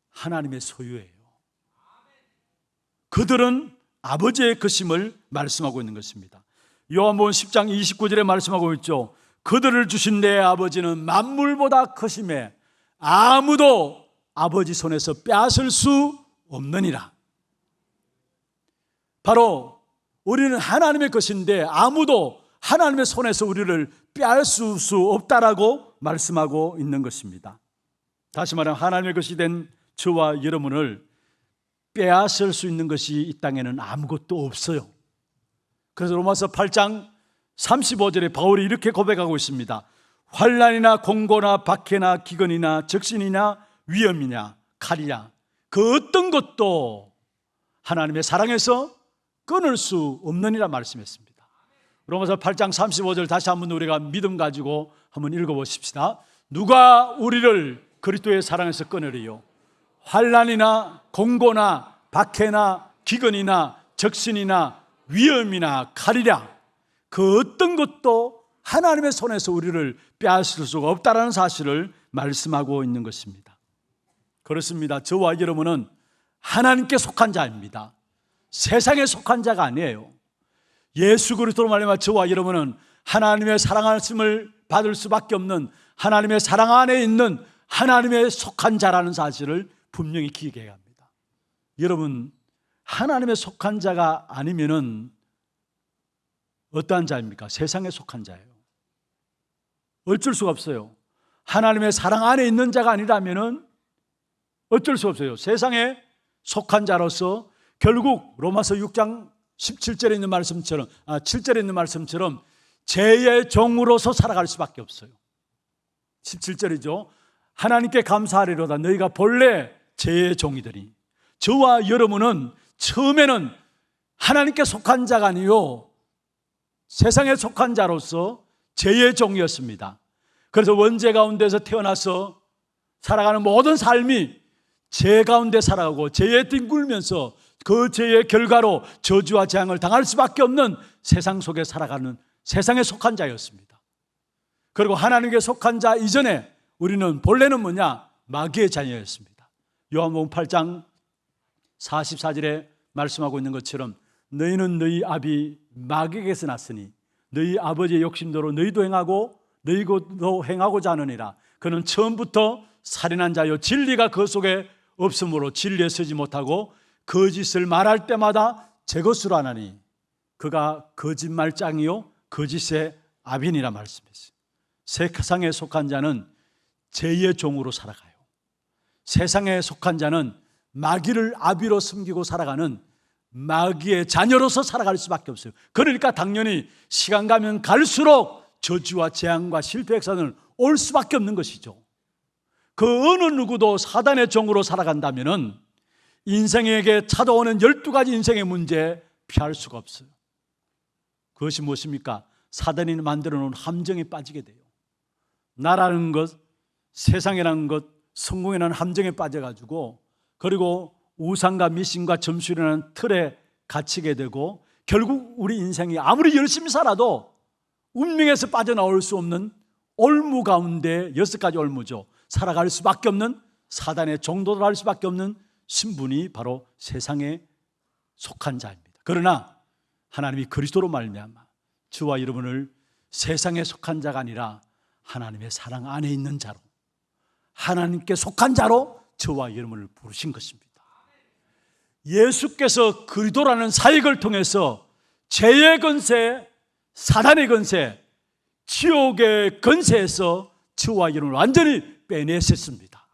하나님의 소유예요. 그들은 아버지의 것임을 말씀하고 있는 것입니다. 요한복음 10장 29절에 말씀하고 있죠. 그들을 주신 내 아버지는 만물보다 크심에 아무도 아버지 손에서 빼앗을 수 없느니라. 바로 우리는 하나님의 것인데 아무도 하나님의 손에서 우리를 빼앗을 수 없다라고 말씀하고 있는 것입니다. 다시 말하면 하나님의 것이 된 저와 여러분을 빼앗을 수 있는 것이 이 땅에는 아무것도 없어요. 그래서 로마서 8장 35절에 바울이 이렇게 고백하고 있습니다. 환난이나 공고나 박해나 기근이나 적신이나 위험이냐 칼이냐 그 어떤 것도 하나님의 사랑에서 끊을 수 없느니라 말씀했습니다. 로마서 8장 35절 다시 한번 우리가 믿음 가지고 한번 읽어보십시다. 누가 우리를 그리스도의 사랑에서 끊으리요? 환난이나 공고나 박해나 기근이나 적신이나 위험이나 칼이랴 그 어떤 것도 하나님의 손에서 우리를 빼앗을 수가 없다는 사실을 말씀하고 있는 것입니다. 그렇습니다. 저와 여러분은 하나님께 속한 자입니다. 세상에 속한 자가 아니에요. 예수 그리스도로 말미암아 저와 여러분은 하나님의 사랑하심을 받을 수밖에 없는 하나님의 사랑 안에 있는 하나님의 속한 자라는 사실을 분명히 기억해야 합니다. 여러분 하나님의 속한 자가 아니면은 어떠한 자입니까? 세상에 속한 자예요. 어쩔 수가 없어요. 하나님의 사랑 안에 있는 자가 아니라면은 어쩔 수 없어요. 세상에 속한 자로서 결국 로마서 6장 17절에 있는 말씀처럼 7절에 있는 말씀처럼 죄의 종으로서 살아갈 수밖에 없어요. 17절이죠. 하나님께 감사하리로다 너희가 본래 죄의 종이더니. 저와 여러분은 처음에는 하나님께 속한 자가 아니요 세상에 속한 자로서 죄의 종이었습니다. 그래서 원죄 가운데서 태어나서 살아가는 모든 삶이 죄 가운데 살아가고 죄에 뒹굴면서 그 죄의 결과로 저주와 재앙을 당할 수밖에 없는 세상 속에 살아가는 세상에 속한 자였습니다. 그리고 하나님께 속한 자 이전에 우리는 본래는 뭐냐? 마귀의 자녀였습니다. 요한복음 8장 44절에 말씀하고 있는 것처럼 너희는 너희 아비 마귀에게서 났으니 너희 아버지의 욕심대로 너희도 행하고 너희도 행하고자 하느니라. 그는 처음부터 살인한 자요 진리가 그 속에 없으므로 진리에 서지 못하고 거짓을 말할 때마다 제 것으로 하나니 그가 거짓말장이요 거짓의 아비니라 말씀했어요. 세상에 속한 자는 죄의 종으로 살아가요. 세상에 속한 자는 마귀를 아비로 숨기고 살아가는 마귀의 자녀로서 살아갈 수밖에 없어요. 그러니까 당연히 시간 가면 갈수록 저주와 재앙과 실패의 역사는 올 수밖에 없는 것이죠. 그 어느 누구도 사단의 종으로 살아간다면 인생에게 찾아오는 12가지 인생의 문제 피할 수가 없어요. 그것이 무엇입니까? 사단이 만들어 놓은 함정에 빠지게 돼요. 나라는 것, 세상이라는 것, 성공이라는 함정에 빠져가지고, 그리고 우상과 미신과 점술이라는 틀에 갇히게 되고, 결국 우리 인생이 아무리 열심히 살아도 운명에서 빠져나올 수 없는 올무 가운데 6가지 올무죠. 살아갈 수밖에 없는, 사단의 종도를 할 수밖에 없는 신분이 바로 세상에 속한 자입니다. 그러나 하나님이 그리스도로 말미암아 주와 여러분을 세상에 속한 자가 아니라 하나님의 사랑 안에 있는 자로, 하나님께 속한 자로 저와 여러분을 부르신 것입니다. 예수께서 그리스도라는 사역을 통해서 죄의 건세, 사단의 건세, 지옥의 건세에서 저와 여러분을 완전히 빼내셨습니다.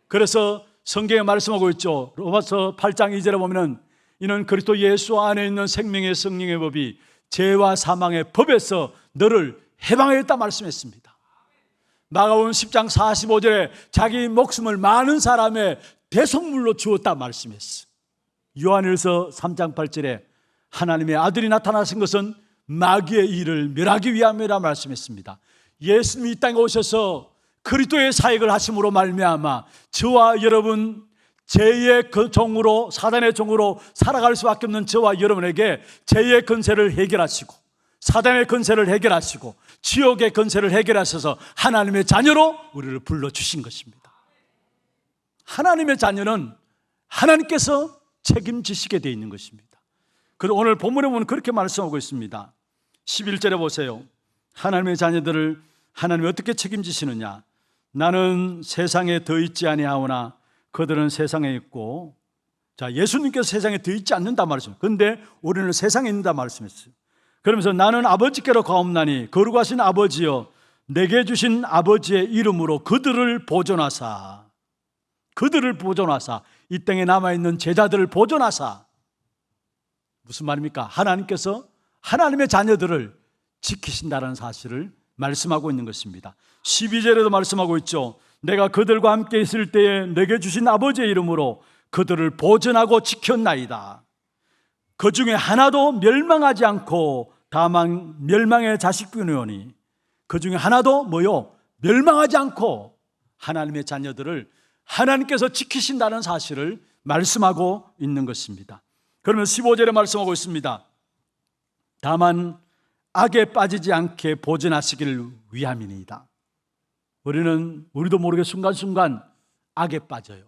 그래서 성경에 말씀하고 있죠. 로마서 8장 2절에 보면 이는 그리스도 예수 안에 있는 생명의 성령의 법이 죄와 사망의 법에서 너를 해방하였다 말씀했습니다. 마가복음 10장 45절에 자기 목숨을 많은 사람의 대속물로 주었다 말씀했어. 요한일서 3장 8절에 하나님의 아들이 나타나신 것은 마귀의 일을 멸하기 위함이라 말씀했습니다. 예수님이 이 땅에 오셔서 그리스도의 사역을 하심으로 말미암아 저와 여러분, 죄의 종으로, 사단의 종으로 살아갈 수밖에 없는 저와 여러분에게 죄의 건세를 해결하시고, 사단의 건세를 해결하시고, 지옥의 건세를 해결하셔서 하나님의 자녀로 우리를 불러주신 것입니다. 하나님의 자녀는 하나님께서 책임지시게 되어 있는 것입니다. 그리고 오늘 본문에 보면 그렇게 말씀하고 있습니다. 11절에 보세요. 하나님의 자녀들을 하나님이 어떻게 책임지시느냐? 나는 세상에 더 있지 아니하오나 그들은 세상에 있고. 자, 예수님께서 세상에 더 있지 않는다 말씀했어요. 그런데 우리는 세상에 있는다 말씀했어요. 그러면서 나는 아버지께로 가옵나니 거룩하신 아버지여 내게 주신 아버지의 이름으로 그들을 보존하사, 그들을 보존하사, 이 땅에 남아있는 제자들을 보존하사. 무슨 말입니까? 하나님께서 하나님의 자녀들을 지키신다는 사실을 말씀하고 있는 것입니다. 12절에도 말씀하고 있죠. 내가 그들과 함께 있을 때에 내게 주신 아버지의 이름으로 그들을 보존하고 지켰나이다. 그 중에 하나도 멸망하지 않고 다만 멸망의 자식뿐이오니, 그 중에 하나도 뭐요? 멸망하지 않고 하나님의 자녀들을 하나님께서 지키신다는 사실을 말씀하고 있는 것입니다. 그러면 15절에 말씀하고 있습니다. 다만 악에 빠지지 않게 보존하시기를 위함이니이다. 우리도 모르게 순간순간 악에 빠져요.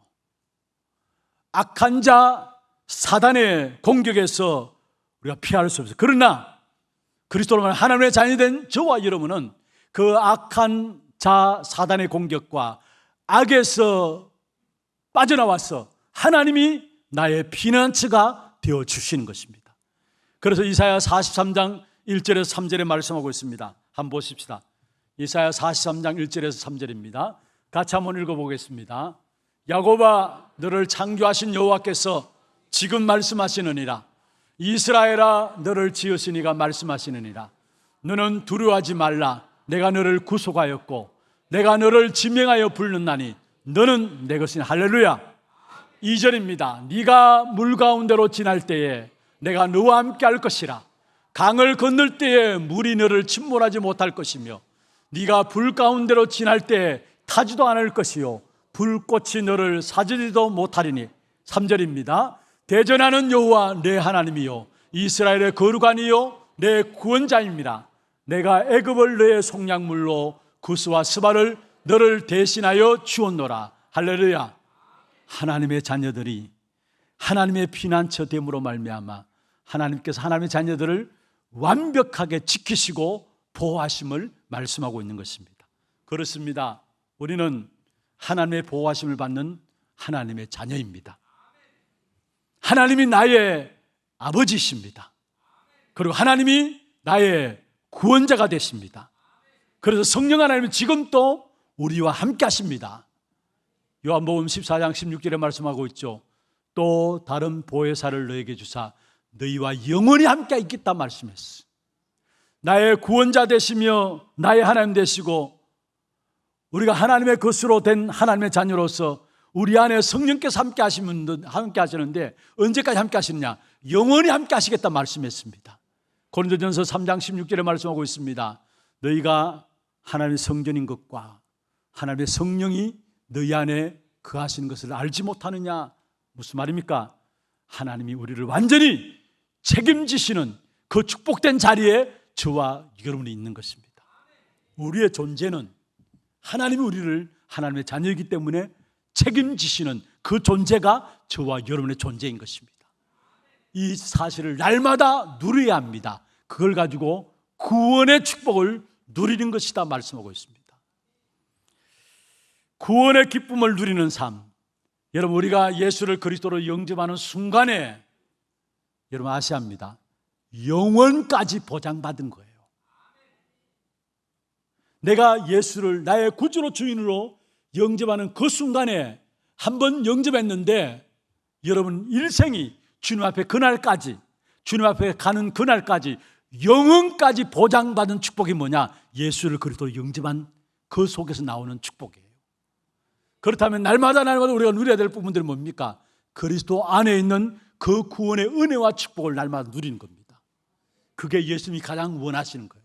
악한 자 사단의 공격에서 우리가 피할 수 없어요. 그러나 그리스도로 말하는 하나님의 자녀이 된 저와 여러분은 그 악한 자 사단의 공격과 악에서 빠져나와서 하나님이 나의 피난처가 되어주시는 것입니다. 그래서 이사야 43장 1절에서 3절에 말씀하고 있습니다. 한번 보십시다. 이사야 43장 1절에서 3절입니다. 같이 한번 읽어보겠습니다. 야곱아, 너를 창조하신 여호와께서 지금 말씀하시느니라. 이스라엘아, 너를 지으시니가 말씀하시느니라. 너는 두려워하지 말라. 내가 너를 구속하였고 내가 너를 지명하여 불렀나니 너는 내 것이니. 할렐루야. 2절입니다. 네가 물 가운데로 지날 때에 내가 너와 함께 할 것이라. 강을 건널 때에 물이 너를 침몰하지 못할 것이며 네가 불 가운데로 지날 때에 타지도 않을 것이요 불꽃이 너를 사지지도 못하리니. 3절입니다. 대전하는 여호와 내 하나님이요 이스라엘의 거룩하니요 내 구원자입니다. 내가 애굽을 너의 속량물로 구스와 스바를 너를 대신하여 주었노라. 할렐루야. 하나님의 자녀들이 하나님의 피난처 됨으로 말미암아 하나님께서 하나님의 자녀들을 완벽하게 지키시고 보호하심을 말씀하고 있는 것입니다. 그렇습니다. 우리는 하나님의 보호하심을 받는 하나님의 자녀입니다. 하나님이 나의 아버지십니다. 그리고 하나님이 나의 구원자가 되십니다. 그래서 성령 하나님은 지금 또 우리와 함께 하십니다. 요한복음 14장 16절에 말씀하고 있죠. 또 다른 보혜사를 너에게 주사 너희와 영원히 함께 있겠다 말씀했어. 나의 구원자 되시며 나의 하나님 되시고 우리가 하나님의 것으로 된 하나님의 자녀로서 우리 안에 성령께서 함께 하시는데 언제까지 함께 하시느냐? 영원히 함께 하시겠다 말씀했습니다. 고린도전서 3장 16절에 말씀하고 있습니다. 너희가 하나님의 성전인 것과 하나님의 성령이 너희 안에 거하시는 것을 알지 못하느냐? 무슨 말입니까? 하나님이 우리를 완전히 책임지시는 그 축복된 자리에 저와 여러분이 있는 것입니다. 우리의 존재는 하나님이 우리를 하나님의 자녀이기 때문에 책임지시는 그 존재가 저와 여러분의 존재인 것입니다. 이 사실을 날마다 누려야 합니다. 그걸 가지고 구원의 축복을 누리는 것이다 말씀하고 있습니다. 구원의 기쁨을 누리는 삶. 여러분, 우리가 예수를 그리스도로 영접하는 순간에 여러분 아셔야 합니다. 영원까지 보장받은 거예요. 내가 예수를 나의 구주로 주인으로 영접하는 그 순간에 한번 영접했는데 여러분 일생이 주님 앞에 그날까지, 주님 앞에 가는 그날까지 영원까지 보장받은 축복이 뭐냐? 예수를 그리스도로 영접한 그 속에서 나오는 축복이에요. 그렇다면 날마다 우리가 누려야 될 부분들은 뭡니까? 그리스도 안에 있는 그 구원의 은혜와 축복을 날마다 누리는 겁니다. 그게 예수님이 가장 원하시는 거예요.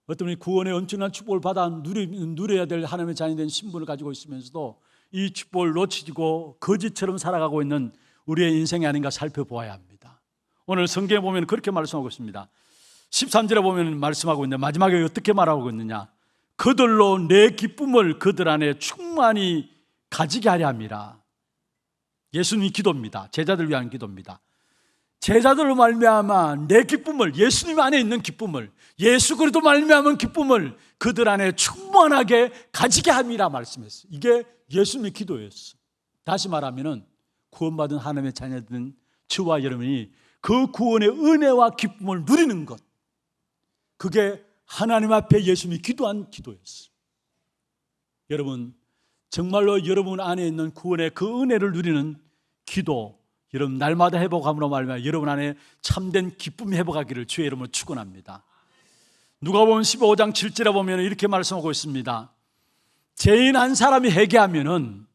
어떤 분이 구원의 엄청난 축복을 받아 누려야 될 하나님의 자녀이 된 신분을 가지고 있으면서도 이 축복을 놓치고 거지처럼 살아가고 있는 우리의 인생이 아닌가 살펴보아야 합니다. 오늘 성경에 보면 그렇게 말씀하고 있습니다. 13절에 보면 말씀하고 있는데 마지막에 어떻게 말하고 있느냐? 그들로 내 기쁨을 그들 안에 충만히 가지게 하려 함이라. 예수님이 기도입니다. 제자들을 위한 기도입니다. 제자들로 말미암아 내 기쁨을, 예수님 안에 있는 기쁨을, 예수 그리스도 말미암은 기쁨을 그들 안에 충만하게 가지게 함이라 말씀했어요. 이게 예수님의 기도였어요. 다시 말하면 구원받은 하나님의 자녀들은 저와 여러분이 그 구원의 은혜와 기쁨을 누리는 것, 그게 하나님 앞에 예수님이 기도한 기도였어요. 여러분, 정말로 여러분 안에 있는 구원의 그 은혜를 누리는 기도, 여러분 날마다 회복함으로 말미암아 여러분 안에 참된 기쁨이 회복하기를 주의 이름으로 축원합니다. 누가복음 15장 7절에 보면 이렇게 말씀하고 있습니다. 죄인 한 사람이 회개하면은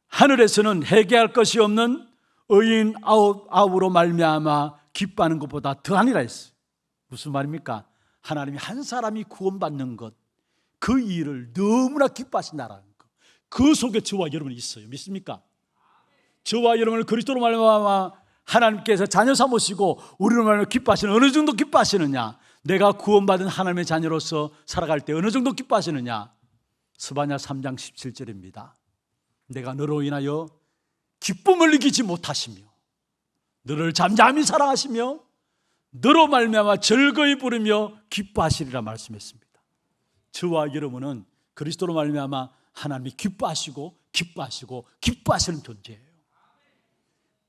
하늘에서는 회개할 것이 없는 의인 아홉으로 말미암아 기뻐하는 것보다 더하니라 했어요. 무슨 말입니까? 하나님이 한 사람이 구원받는 것, 그 일을 너무나 기뻐하신다라는 것, 그 속에 저와 여러분이 있어요. 믿습니까? 저와 여러분을 그리스도로 말미암아 하나님께서 자녀 삼으시고 우리로 말미암아 기뻐하시는, 어느 정도 기뻐하시느냐? 내가 구원받은 하나님의 자녀로서 살아갈 때 어느 정도 기뻐하시느냐? 스바냐 3장 17절입니다. 내가 너로 인하여 기쁨을 이기지 못하시며 너를 잠잠히 사랑하시며 너로 말미암아 즐거이 부르며 기뻐하시리라 말씀했습니다. 저와 여러분은 그리스도로 말미암아 하나님이 기뻐하시고 기뻐하시는 존재예요.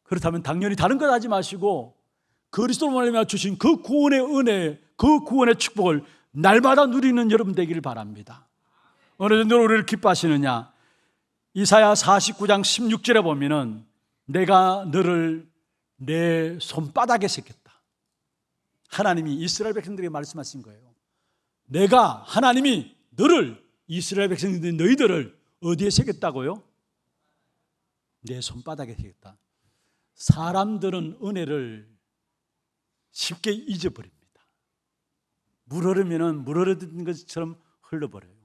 그렇다면 당연히 다른 것 하지 마시고 그리스도로 말미암아 주신 그 구원의 은혜, 그 구원의 축복을 날마다 누리는 여러분 되기를 바랍니다. 어느 정도로 우리를 기뻐하시느냐? 이사야 49장 16절에 보면은 내가 너를 내 손바닥에 새겼다. 하나님이 이스라엘 백성들에게 말씀하신 거예요. 내가, 하나님이 너를, 이스라엘 백성들 너희들을 어디에 새겼다고요? 내 손바닥에 새겼다. 사람들은 은혜를 쉽게 잊어버립니다. 물 흐르면 물 흐르는 것처럼 흘러버려요.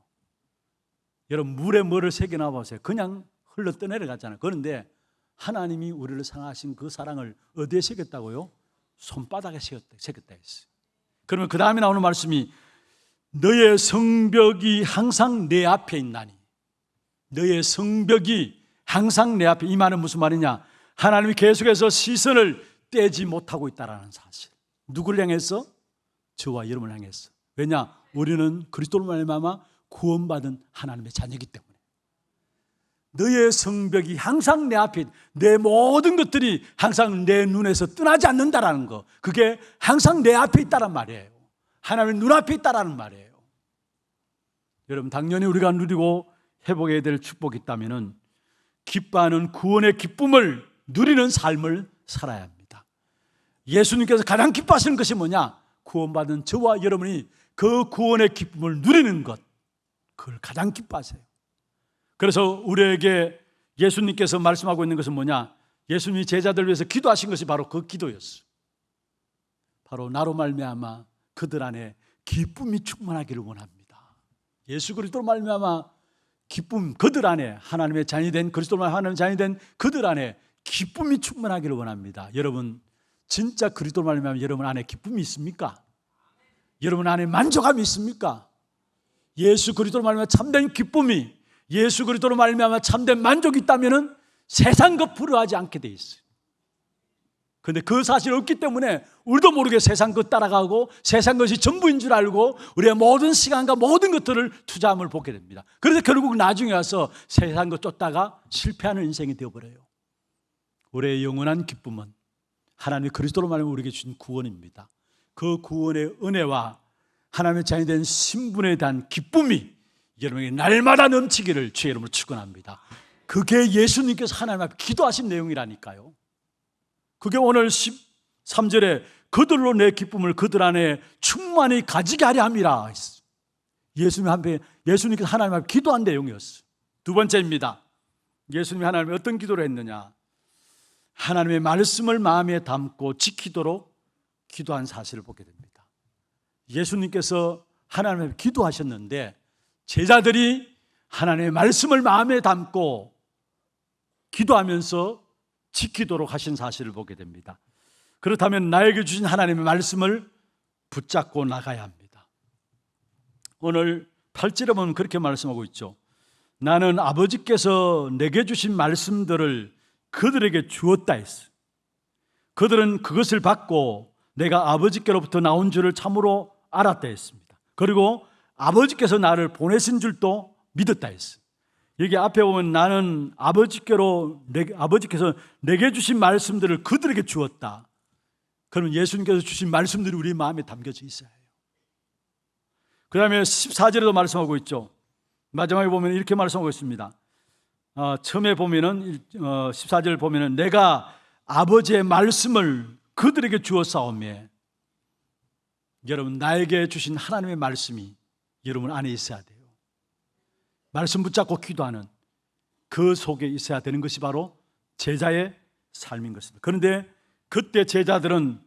여러분, 물에 뭐를 새겨놔 보세요. 그냥 흘러 떠내려가잖아요. 그런데 하나님이 우리를 사랑하신 그 사랑을 어디에 새겼다고요? 손바닥에 새겼다 했어요. 그러면 그 다음에 나오는 말씀이 너의 성벽이 항상 내 앞에 있나니, 너의 성벽이 항상 내 앞에, 이 말은 무슨 말이냐? 하나님이 계속해서 시선을 떼지 못하고 있다는 사실. 누구를 향해서? 저와 여러분을 향해서. 왜냐? 우리는 그리스도로 말미암아 구원받은 하나님의 자녀이기 때문에. 너의 성벽이 항상 내 앞에, 내 모든 것들이 항상 내 눈에서 떠나지 않는다라는 거, 그게 항상 내 앞에 있다란 말이에요. 하나님의 눈앞에 있다라는 말이에요. 여러분, 당연히 우리가 누리고 회복해야 될 축복이 있다면 기뻐하는 구원의 기쁨을 누리는 삶을 살아야 합니다. 예수님께서 가장 기뻐하시는 것이 뭐냐? 구원받은 저와 여러분이 그 구원의 기쁨을 누리는 것, 그걸 가장 기뻐하세요. 그래서 우리에게 예수님께서 말씀하고 있는 것은 뭐냐? 예수님이 제자들을 위해서 기도하신 것이 바로 그 기도였어요. 바로 나로 말미암아 그들 안에 기쁨이 충만하기를 원합니다. 예수 그리스도로 말미암아 기쁨, 그들 안에 하나님의 자녀이 된 그리스도로 하나님의 자녀이 된 그들 안에 기쁨이 충만하기를 원합니다. 여러분, 진짜 그리스도로 말미암아 여러분 안에 기쁨이 있습니까? 여러분 안에 만족함이 있습니까? 예수 그리스도로 말미암아 참된 기쁨이, 예수 그리스도로 말미암아 참된 만족이 있다면은 세상 것 부러워하지 않게 돼 있어요. 그런데 그 사실이 없기 때문에 우리도 모르게 세상 것 따라가고 세상 것이 전부인 줄 알고 우리의 모든 시간과 모든 것들을 투자함을 보게 됩니다. 그래서 결국 나중에 와서 세상 것 쫓다가 실패하는 인생이 되어버려요. 우리의 영원한 기쁨은 하나님의 그리스도로 말하면 우리에게 주신 구원입니다. 그 구원의 은혜와 하나님의 자녀이 된 신분에 대한 기쁨이 여러분에게 날마다 넘치기를 주의 이름으로 축원합니다. 그게 예수님께서 하나님 앞에 기도하신 내용이라니까요. 그게 오늘 13절에 그들로 내 기쁨을 그들 안에 충만히 가지게 하려 함이라 했어요. 예수님께서 하나님 앞에 기도한 내용이었어요. 두 번째입니다. 예수님이 하나님께 어떤 기도를 했느냐? 하나님의 말씀을 마음에 담고 지키도록 기도한 사실을 보게 됩니다. 예수님께서 하나님 앞에 기도하셨는데 제자들이 하나님의 말씀을 마음에 담고 기도하면서 지키도록 하신 사실을 보게 됩니다. 그렇다면 나에게 주신 하나님의 말씀을 붙잡고 나가야 합니다. 오늘 8절에 보면 그렇게 말씀하고 있죠. 나는 아버지께서 내게 주신 말씀들을 그들에게 주었다 했어요. 그들은 그것을 받고 내가 아버지께로부터 나온 줄을 참으로 알았다 했습니다. 그리고 아버지께서 나를 보내신 줄도 믿었다 했어요. 여기 앞에 보면 나는 아버지께서 내게 주신 말씀들을 그들에게 주었다. 그러면 예수님께서 주신 말씀들이 우리 마음에 담겨져 있어야 해요. 그 다음에 14절에도 말씀하고 있죠. 마지막에 보면 이렇게 말씀하고 있습니다. 처음에 보면은 14절 보면은 내가 아버지의 말씀을 그들에게 주었사오며, 여러분 나에게 주신 하나님의 말씀이 여러분 안에 있어야 돼요. 말씀 붙잡고 기도하는 그 속에 있어야 되는 것이 바로 제자의 삶인 것입니다. 그런데 그때 제자들은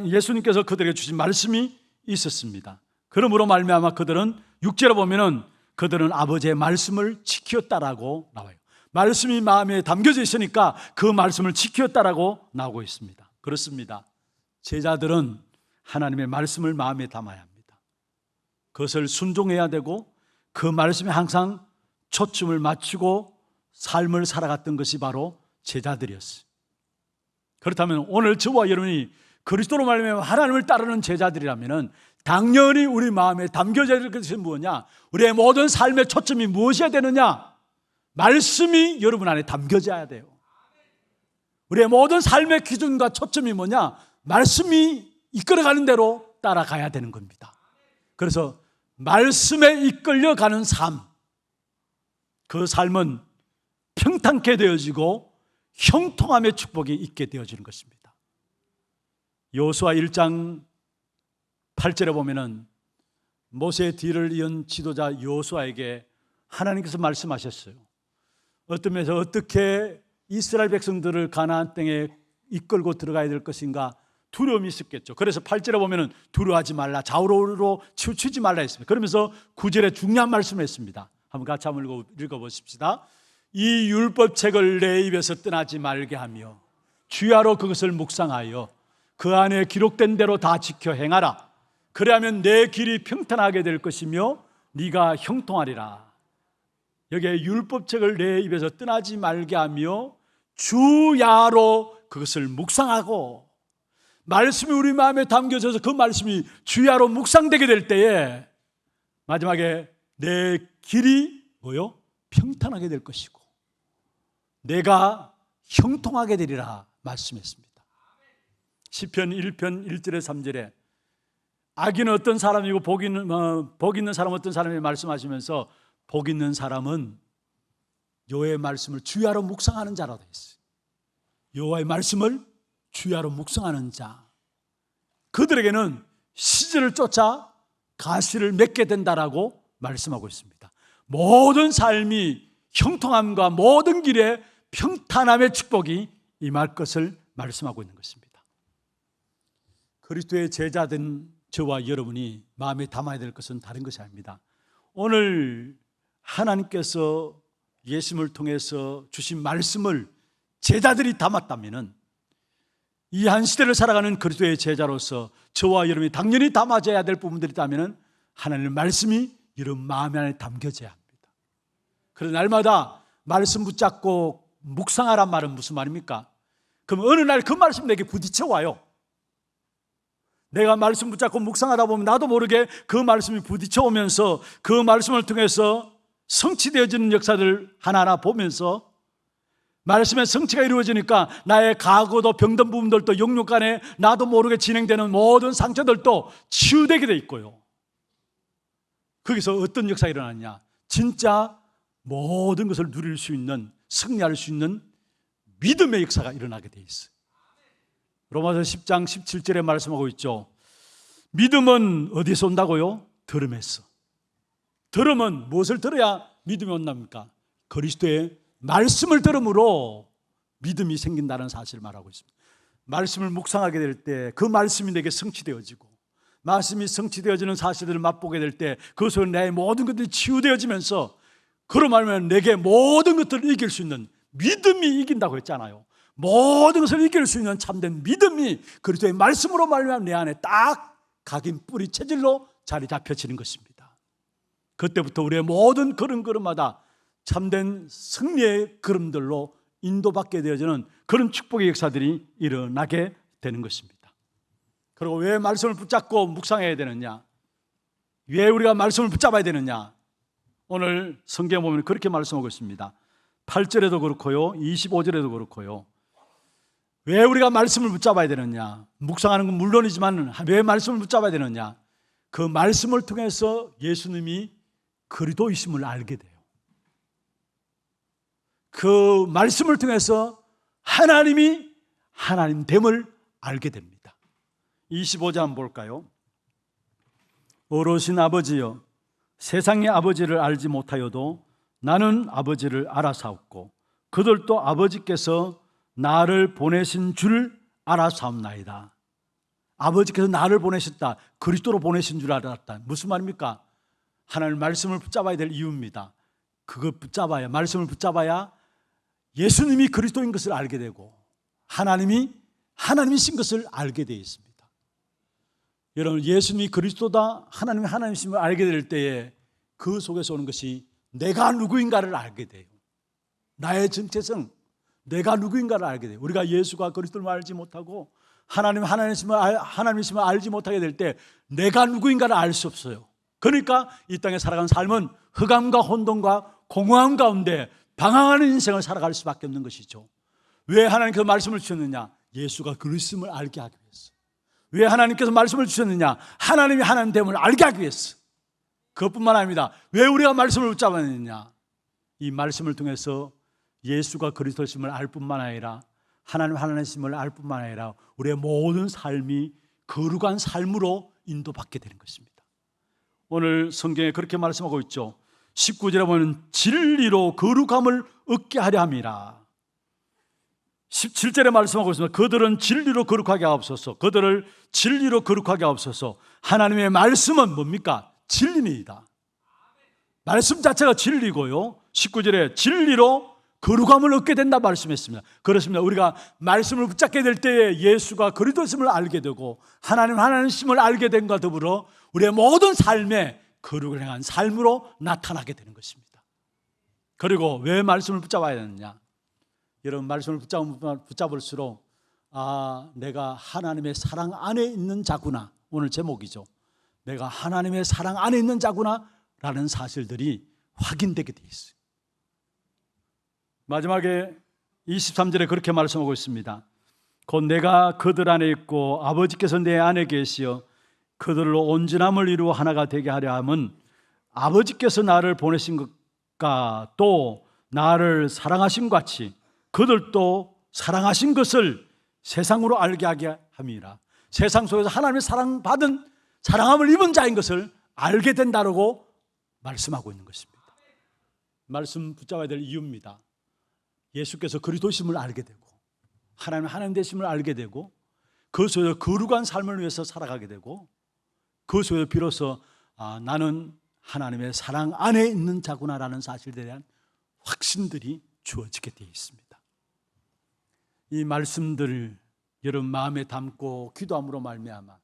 예수님께서 그들에게 주신 말씀이 있었습니다. 그러므로 말미암아 그들은 6절에 보면은 그들은 아버지의 말씀을 지켰다라고 나와요. 말씀이 마음에 담겨져 있으니까 그 말씀을 지켰다라고 나오고 있습니다. 그렇습니다. 제자들은 하나님의 말씀을 마음에 담아야 합니다. 그것을 순종해야 되고 그 말씀에 항상 초점을 맞추고 삶을 살아갔던 것이 바로 제자들이었어요. 그렇다면 오늘 저와 여러분이 그리스도로 말미암아 하나님을 따르는 제자들이라면 당연히 우리 마음에 담겨져야 될 것이 뭐냐? 우리의 모든 삶의 초점이 무엇이어야 되느냐? 말씀이 여러분 안에 담겨져야 돼요. 우리의 모든 삶의 기준과 초점이 뭐냐? 말씀이 이끌어가는 대로 따라가야 되는 겁니다. 그래서 말씀에 이끌려가는 삶, 그 삶은 평탄케 되어지고 형통함의 축복이 있게 되어지는 것입니다. 여호수아 1장 8절에 보면은 모세의 뒤를 이은 지도자 여호수아에게 하나님께서 말씀하셨어요. 어떤 면에서 어떻게 이스라엘 백성들을 가나안 땅에 이끌고 들어가야 될 것인가 두려움이 있었겠죠. 그래서 8절에 보면은 두려워하지 말라, 좌우로 치우치지 말라 했습니다. 그러면서 9절에 중요한 말씀을 했습니다. 한번 같이 한번 읽어보십시다. 이 율법책을 내 입에서 떠나지 말게 하며 주야로 그것을 묵상하여 그 안에 기록된 대로 다 지켜 행하라. 그래야면 내 길이 평탄하게 될 것이며 네가 형통하리라. 여기에 율법책을 내 입에서 떠나지 말게 하며 주야로 그것을 묵상하고, 말씀이 우리 마음에 담겨져서 그 말씀이 주야로 묵상되게 될 때에 마지막에 내 길이 뭐요? 평탄하게 될 것이고 내가 형통하게 되리라 말씀했습니다. 시편 1편 1절에 3절에 악인은 어떤 사람이고 복 있는 사람은 어떤 사람이 말씀하시면서 복 있는 사람은 여호와의 말씀을 주야로 묵상하는 자라고 되어 있어요. 여호와의 말씀을 주야로 묵상하는 자, 그들에게는 시절을 쫓아 가시를 맺게 된다라고 말씀하고 있습니다. 모든 삶이 형통함과 모든 길에 평탄함의 축복이 임할 것을 말씀하고 있는 것입니다. 그리스도의 제자된 저와 여러분이 마음에 담아야 될 것은 다른 것이 아닙니다. 오늘 하나님께서 예수님을 통해서 주신 말씀을 제자들이 담았다면 이 한 시대를 살아가는 그리스도의 제자로서 저와 여러분이 당연히 담아져야 될 부분들이 있다면 하나님의 말씀이 여러분 마음 안에 담겨져야 합니다. 그래서 날마다 말씀 붙잡고 묵상하란 말은 무슨 말입니까? 그럼 어느 날 그 말씀 내게 부딪혀 와요. 내가 말씀 붙잡고 묵상하다 보면 나도 모르게 그 말씀이 부딪혀 오면서 그 말씀을 통해서 성취되어지는 역사를 하나하나 보면서 말씀의 성취가 이루어지니까 나의 과거도 병든 부분들도 영육 간에 나도 모르게 진행되는 모든 상처들도 치유되게 돼 있고요. 거기서 어떤 역사가 일어나냐? 진짜 모든 것을 누릴 수 있는, 승리할 수 있는 믿음의 역사가 일어나게 돼 있어요. 로마서 10장 17절에 말씀하고 있죠. 믿음은 어디서 온다고요? 들음에서. 들음은 무엇을 들어야 믿음이 온답니까? 그리스도의 말씀을 들음으로 믿음이 생긴다는 사실을 말하고 있습니다. 말씀을 묵상하게 될 때 그 말씀이 내게 성취되어지고 말씀이 성취되어지는 사실들을 맛보게 될 때 그것으로 내 모든 것들이 치유되어지면서 그로 말하면 내게 모든 것들을 이길 수 있는 믿음이 이긴다고 했잖아요. 모든 것을 이길 수 있는 참된 믿음이 그리스도의 말씀으로 말하면 내 안에 딱 각인 뿌리 체질로 자리 잡혀지는 것입니다. 그때부터 우리의 모든 걸음걸음마다 참된 승리의 걸음들로 인도받게 되어지는 그런 축복의 역사들이 일어나게 되는 것입니다. 그리고 왜 말씀을 붙잡고 묵상해야 되느냐? 왜 우리가 말씀을 붙잡아야 되느냐? 오늘 성경에 보면 그렇게 말씀하고 있습니다. 8절에도 그렇고요 25절에도 그렇고요. 왜 우리가 말씀을 붙잡아야 되느냐? 묵상하는 건 물론이지만 왜 말씀을 붙잡아야 되느냐? 그 말씀을 통해서 예수님이 그리스도이심을 알게 돼요. 그 말씀을 통해서 하나님이 하나님됨을 알게 됩니다. 25절 한번 볼까요? 어르신 아버지여, 세상의 아버지를 알지 못하여도 나는 아버지를 알아사옵고 그들도 아버지께서 나를 보내신 줄 알아사옵나이다. 아버지께서 나를 보내셨다, 그리스도로 보내신 줄 알았다. 무슨 말입니까? 하나님 말씀을 붙잡아야 될 이유입니다. 그걸 붙잡아야, 말씀을 붙잡아야 예수님이 그리스도인 것을 알게 되고 하나님이 하나님이신 것을 알게 되어 있습니다. 여러분, 예수님이 그리스도다, 하나님이 하나님이심을 알게 될 때에 그 속에서 오는 것이 내가 누구인가를 알게 돼요. 나의 정체성, 내가 누구인가를 알게 돼요. 우리가 예수가 그리스도를 알지 못하고 하나님이심을 알지 못하게 될 때 내가 누구인가를 알 수 없어요. 그러니까 이 땅에 살아가는 삶은 흑암과 혼돈과 공허함 가운데 방황하는 인생을 살아갈 수밖에 없는 것이죠. 왜 하나님께서 말씀을 주셨느냐? 예수가 그리스도를 알게 하기 위해서. 왜 하나님께서 말씀을 주셨느냐? 하나님이 하나님됨을 알게 하기 위해서. 그것뿐만 아닙니다. 왜 우리가 말씀을 붙잡았느냐? 이 말씀을 통해서 예수가 그리스도심을 알 뿐만 아니라 하나님 하나님심을 알 뿐만 아니라 우리의 모든 삶이 거룩한 삶으로 인도받게 되는 것입니다. 오늘 성경에 그렇게 말씀하고 있죠. 19절에 보면 진리로 거룩함을 얻게 하려 함이라. 17절에 말씀하고 있습니다. 그들은 진리로 거룩하게 하옵소서. 그들을 진리로 거룩하게 하옵소서. 하나님의 말씀은 뭡니까? 진리입니다. 말씀 자체가 진리고요. 19절에 진리로 거룩함을 얻게 된다 말씀했습니다. 그렇습니다. 우리가 말씀을 붙잡게 될 때에 예수가 그리스도심을 알게 되고 하나님 하나님심을 알게 된과 더불어 우리의 모든 삶에 거룩을 행한 삶으로 나타나게 되는 것입니다. 그리고 왜 말씀을 붙잡아야 되느냐? 여러분, 말씀을 붙잡을수록 내가 하나님의 사랑 안에 있는 자구나. 오늘 제목이죠. 내가 하나님의 사랑 안에 있는 자구나 라는 사실들이 확인되게 돼 있어요. 마지막에 23절에 그렇게 말씀하고 있습니다. 곧 내가 그들 안에 있고 아버지께서 내 안에 계시어 그들로 온전함을 이루어 하나가 되게 하려 함은 아버지께서 나를 보내신 것과 또 나를 사랑하신 같이 그들도 사랑하신 것을 세상으로 알게 하게 함이라. 세상 속에서 하나님의 사랑받은 사랑함을 입은 자인 것을 알게 된다고 말씀하고 있는 것입니다. 말씀 붙잡아야 될 이유입니다. 예수께서 그리스도심을 알게 되고 하나님 되심을 알게 되고 그 속에서 거룩한 삶을 위해서 살아가게 되고 그 속에서 비로소 나는 하나님의 사랑 안에 있는 자구나라는 사실에 대한 확신들이 주어지게 되어 있습니다. 이 말씀들을 여러분 마음에 담고 기도함으로 말미암아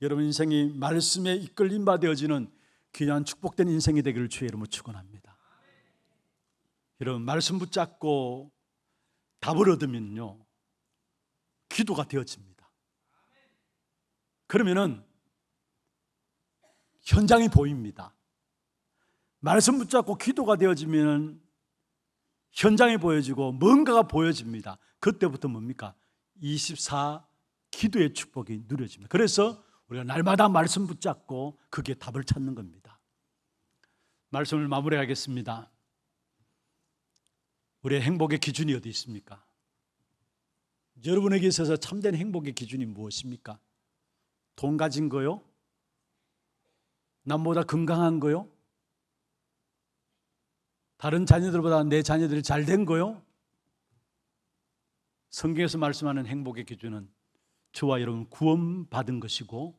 여러분 인생이 말씀에 이끌림 받아지는 귀한 축복된 인생이 되기를 주의 이름으로 축원합니다. 여러분 말씀 붙잡고 답을 얻으면요 기도가 되어집니다. 그러면은 현장이 보입니다. 말씀 붙잡고 기도가 되어지면 현장이 보여지고 뭔가가 보여집니다. 그때부터 뭡니까? 24 기도의 축복이 누려집니다. 그래서 우리가 날마다 말씀 붙잡고 그게 답을 찾는 겁니다. 말씀을 마무리하겠습니다. 우리의 행복의 기준이 어디 있습니까? 여러분에게 있어서 참된 행복의 기준이 무엇입니까? 돈 가진 거요? 남보다 건강한 거요? 다른 자녀들보다 내 자녀들이 잘 된 거요? 성경에서 말씀하는 행복의 기준은 저와 여러분 구원받은 것이고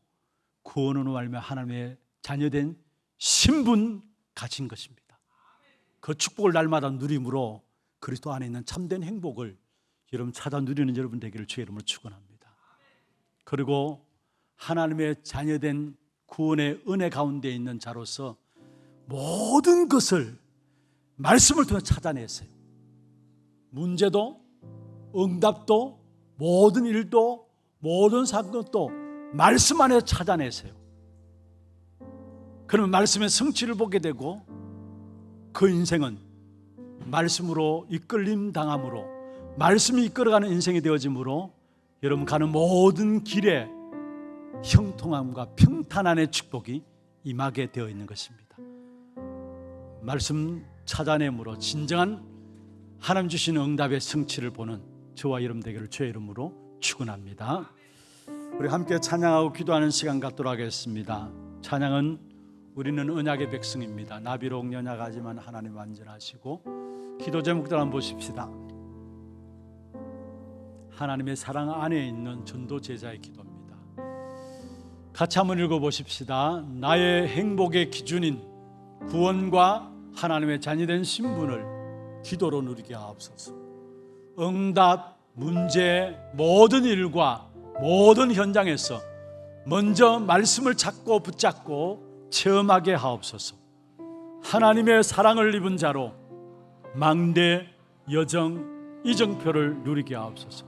구원으로 말미암아 하나님의 자녀된 신분 가진 것입니다. 그 축복을 날마다 누림으로 그리스도 안에 있는 참된 행복을 여러분 찾아 누리는 여러분 되기를 주의 이름으로 축원합니다. 그리고 하나님의 자녀된 구원의 은혜 가운데 있는 자로서 모든 것을 말씀을 통해 찾아내세요. 문제도 응답도 모든 일도 모든 사건도 말씀 안에서 찾아내세요. 그러면 말씀의 성취를 보게 되고 그 인생은 말씀으로 이끌림 당함으로 말씀이 이끌어가는 인생이 되어지므로 여러분 가는 모든 길에 형통함과 평탄함의 축복이 임하게 되어 있는 것입니다. 말씀 찾아냄으로 진정한 하나님 주시는 응답의 성취를 보는 저와 여러분 되기를 주의 이름으로 축원합니다. 우리 함께 찬양하고 기도하는 시간 갖도록 하겠습니다. 찬양은 우리는 언약의 백성입니다. 나비록 연약하지만 하나님 완전하시고 기도 제목들 한번 보십시다. 하나님의 사랑 안에 있는 전도 제자의 기도입니다. 같이 한번 읽어보십시다. 나의 행복의 기준인 구원과 하나님의 자녀된 신분을 기도로 누리게 하옵소서. 응답, 문제, 모든 일과 모든 현장에서 먼저 말씀을 찾고 붙잡고 체험하게 하옵소서. 하나님의 사랑을 입은 자로 망대, 여정, 이정표를 누리게 하옵소서.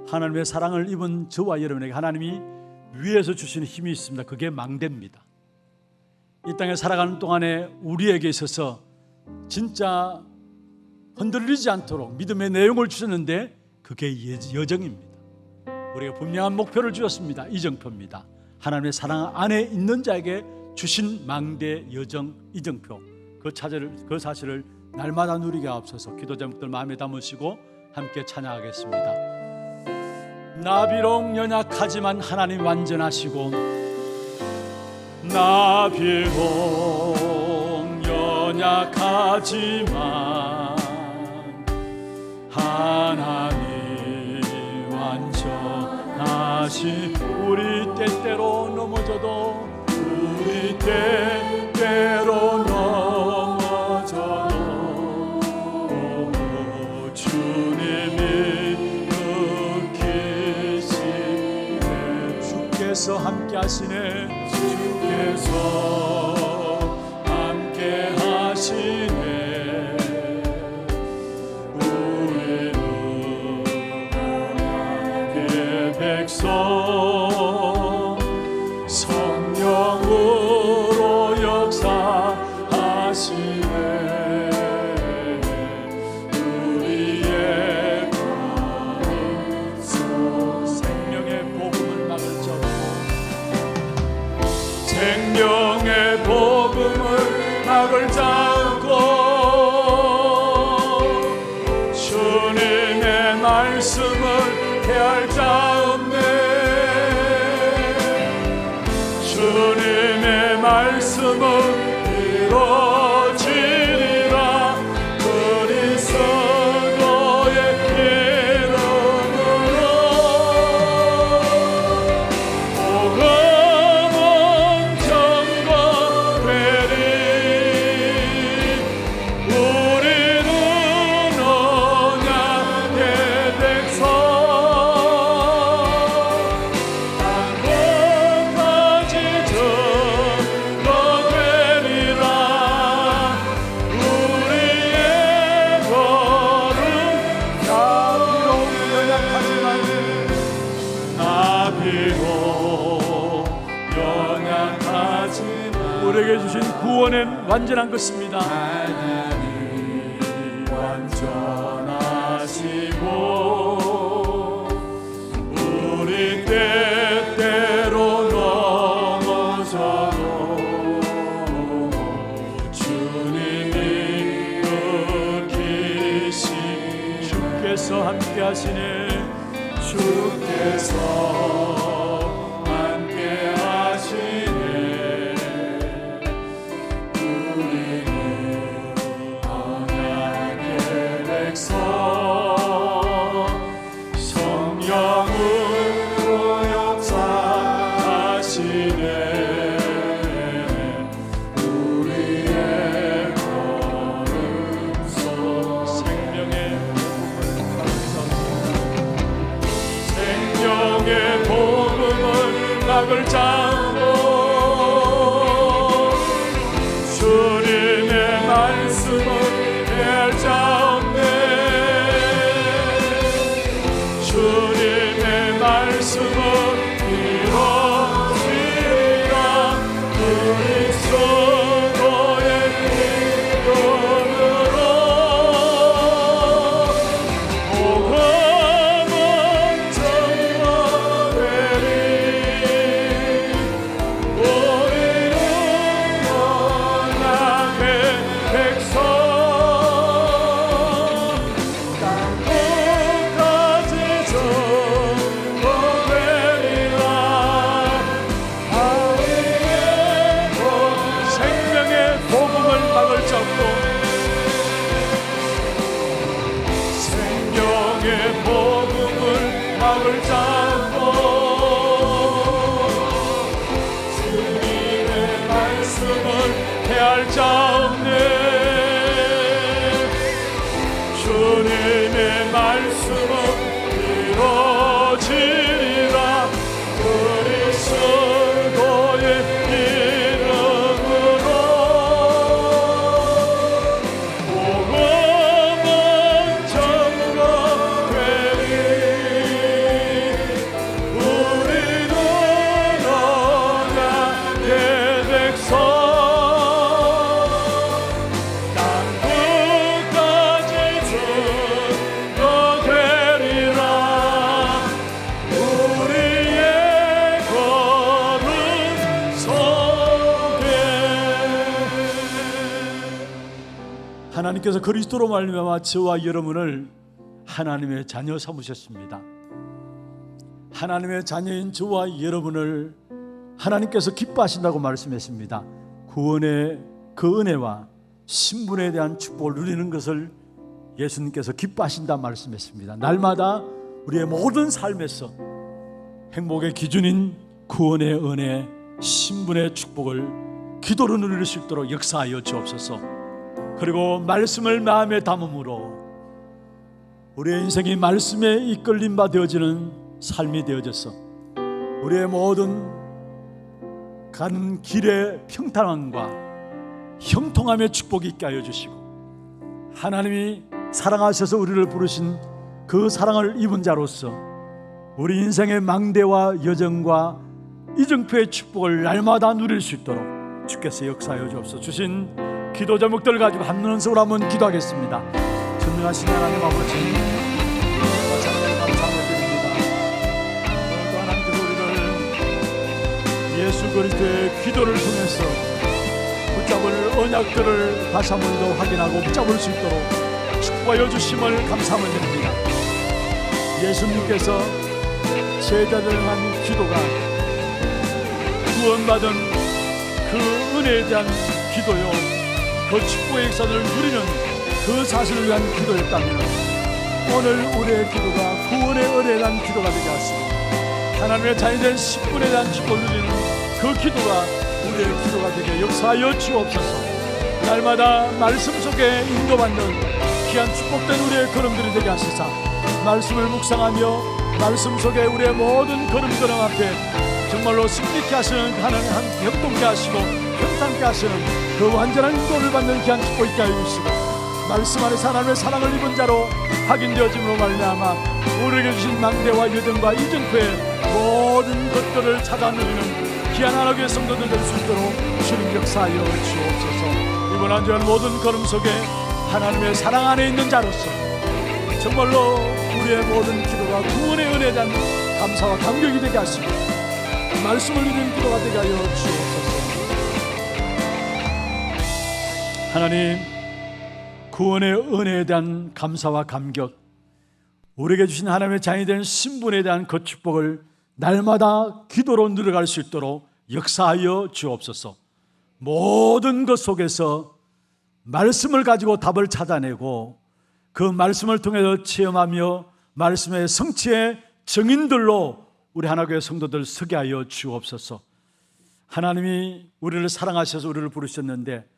하나님의 사랑을 입은 저와 여러분에게 하나님이 위에서 주시는 힘이 있습니다. 그게 망대입니다. 이 땅에 살아가는 동안에 우리에게 있어서 진짜 흔들리지 않도록 믿음의 내용을 주셨는데 그게 여정입니다. 우리가 분명한 목표를 주셨습니다. 이정표입니다. 하나님의 사랑 안에 있는 자에게 주신 망대, 여정, 이정표 그 사실을 날마다 누리게 하옵소서. 기도 제목들 마음에 담으시고 함께 찬양하겠습니다. 나비록 연약하지만 하나님 완전하시고 나비록 연약하지만 하나님 완전하시. 우리 때때로 넘어져도 우리 때때로 넘어져도 주님이 느끼시네. 주께서 함께 하시네. 주께서 함께 하시네. 우리는 하나님의 백성 성령으로 역사하시네. 우리의 마음속 생명의 복음을 막을 잡고 생명의 복음을 막을 잡고 주님의 말씀을 피할 자 없네. 주님의 말씀은 이루어지리라. 그리스도의 이름으로 복음은 전거되리. 우리는 언약의 백성 땅끝까지 전거되리라. 우리의 걸음 나비로 연약하지 마. 우리에게 주신 구원은 완전한 것입니다. 하나님 완전하시고 우리 때때로 넘어져도 주님이 지키시. 주께서 함께 하시네. 주께서 함께 하시네. 우리는 언약의 백성 성령으로 역사하시네. 우리의 걸음속 생명의 복음을 막을 잡고 주님의 말씀을 피할 자 없네. 주님의 말씀은 이루어지리라. 그리스도의 이름으로 복음은 전거되리. 우리는 언약의 백성 땅끝까지 전거되리라. 우리의 생명의 복음을 막을 잡고 생명의 복음을 막을 잡고 주님의 말씀을 피할 자 없네. 주님의 말씀은 이루어지리라. 그리스도의 이름으로 복음은 전거되리. 우리는 언약의 백성 땅끝까지 전거되리라. 우리의 걸음 속에 하나님께서 그리스도로 말미암아 저와 여러분을 하나님의 자녀 삼으셨습니다. 하나님의 자녀인 저와 여러분을 하나님께서 기뻐하신다고 말씀했습니다. 구원의 그 은혜와 신분에 대한 축복을 누리는 것을 예수님께서 기뻐하신다 말씀했습니다. 날마다 우리의 모든 삶에서 행복의 기준인 구원의 은혜, 신분의 축복을 기도로 누릴 수 있도록 역사하여 주옵소서. 그리고 말씀을 마음에 담음으로 우리의 인생이 말씀에 이끌림 바 되어지는 삶이 되어져서 우리의 모든 가는 길의 평탄함과 형통함의 축복이 있게 하여 주시고 하나님이 사랑하셔서 우리를 부르신 그 사랑을 입은 자로서 우리 인생의 망대와 여정과 이정표의 축복을 날마다 누릴 수 있도록 주께서 역사하여 주옵소서. 주신 기도 제목들을 가지고 한 눈으로 한번 기도하겠습니다. 전능하신 하나님 아버지, 감사합니다. 오늘도 하나님께서 우리를 예수 그리스도의 기도를 통해서 붙잡을 언약들을 다시 한 번 더 확인하고 붙잡을 수 있도록 축복하여 주심을 감사함을 드립니다. 예수님께서 제자들을 향한 기도가 구원받은 그 은혜에 대한 기도요, 그 축복의 역사들을 누리는 그 사실을 위한 기도였다면 오늘 우리의 기도가 구원의 은혜에 대한 기도가 되게 하시고 하나님의 자녀된 신분에 대한 축복을 누리는 그 기도가 우리의 기도가 되게 역사하여 주옵소서. 날마다 말씀 속에 인도받는 귀한 축복된 우리의 걸음들이 되게 하시사 말씀을 묵상하며 말씀 속에 우리의 모든 걸음걸음 앞에 정말로 승리케 하시는 하나님 협동케 하시고 평탄케 하시는 그 완전한 인도를 받는 귀한 축복 있게 하여 주시고 말씀 안에서 하나님의 사랑을 입은 자로 확인되어짐으로 말미암아 우리에게 주신 망대와 여정과 이정표의 모든 것들을 찾아 누리는 귀한 하나님의 성도들 될 수 있도록 주님 역사하여 주옵소서. 이번 한 주간 모든 걸음 속에 하나님의 사랑 안에 있는 자로서 정말로 우리의 모든 기도가 구원의 은혜에 대한 감사와 감격이 되게 하시고 말씀을 누리는 기도가 되게 하여 주옵소서. 하나님, 구원의 은혜에 대한 감사와 감격, 우리에게 주신 하나님의 자녀이 된 신분에 대한 그 축복을 날마다 기도로 누려갈 수 있도록 역사하여 주옵소서. 모든 것 속에서 말씀을 가지고 답을 찾아내고 그 말씀을 통해서 체험하며 말씀의 성취의 증인들로 우리 하나교회 성도들 서게 하여 주옵소서. 하나님이 우리를 사랑하셔서 우리를 부르셨는데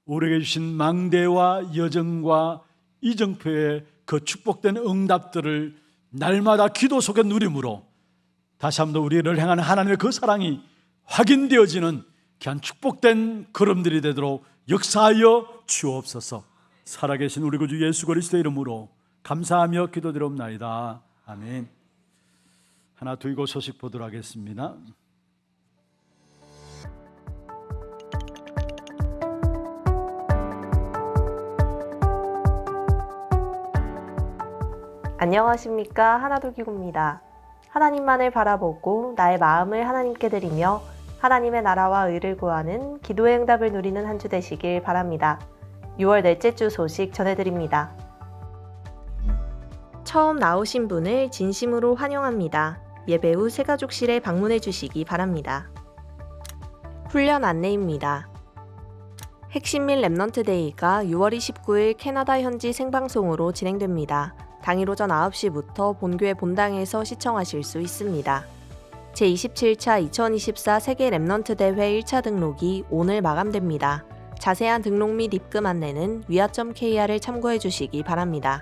우리에게 주신 망대와 여정과 이정표의 그 축복된 응답들을 날마다 기도 속에 누림으로 다시 한번 우리를 향하는 하나님의 그 사랑이 확인되어지는 귀한 축복된 걸음들이 되도록 역사하여 주옵소서. 살아계신 우리 구주 예수 그리스도의 이름으로 감사하며 기도드리옵나이다. 아멘. 하나 두고 소식 보도록 하겠습니다. 안녕하십니까, 하나둘기고입니다. 하나님만을 바라보고 나의 마음을 하나님께 드리며 하나님의 나라와 의를 구하는 기도의 응답을 누리는 한 주 되시길 바랍니다. 6월 넷째 주 소식 전해드립니다. 처음 나오신 분을 진심으로 환영합니다. 예배 후 새가족실에 방문해 주시기 바랍니다. 훈련 안내입니다. 핵심 및 렘넌트 데이가 6월 29일 캐나다 현지 생방송으로 진행됩니다. 당일 오전 9시부터 본교회 본당에서 시청하실 수 있습니다. 제27차 2024 세계 렘넌트 대회 1차 등록이 오늘 마감됩니다. 자세한 등록 및 입금 안내는 위아.kr을 참고해 주시기 바랍니다.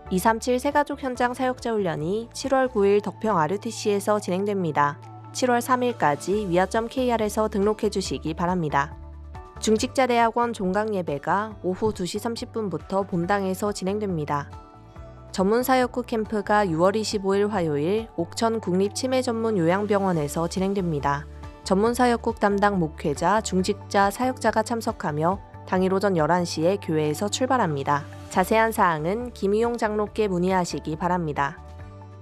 237 새가족 현장 사역자 훈련이 7월 9일 덕평 RUTC에서 진행됩니다. 7월 3일까지 위아.kr에서 등록해 주시기 바랍니다. 중직자대학원 종강예배가 오후 2시 30분부터 본당에서 진행됩니다. 전문사역구 캠프가 6월 25일 화요일 옥천 국립치매전문요양병원에서 진행됩니다. 전문사역국 담당 목회자, 중직자, 사역자가 참석하며 당일 오전 11시에 교회에서 출발합니다. 자세한 사항은 김희용 장로께 문의하시기 바랍니다.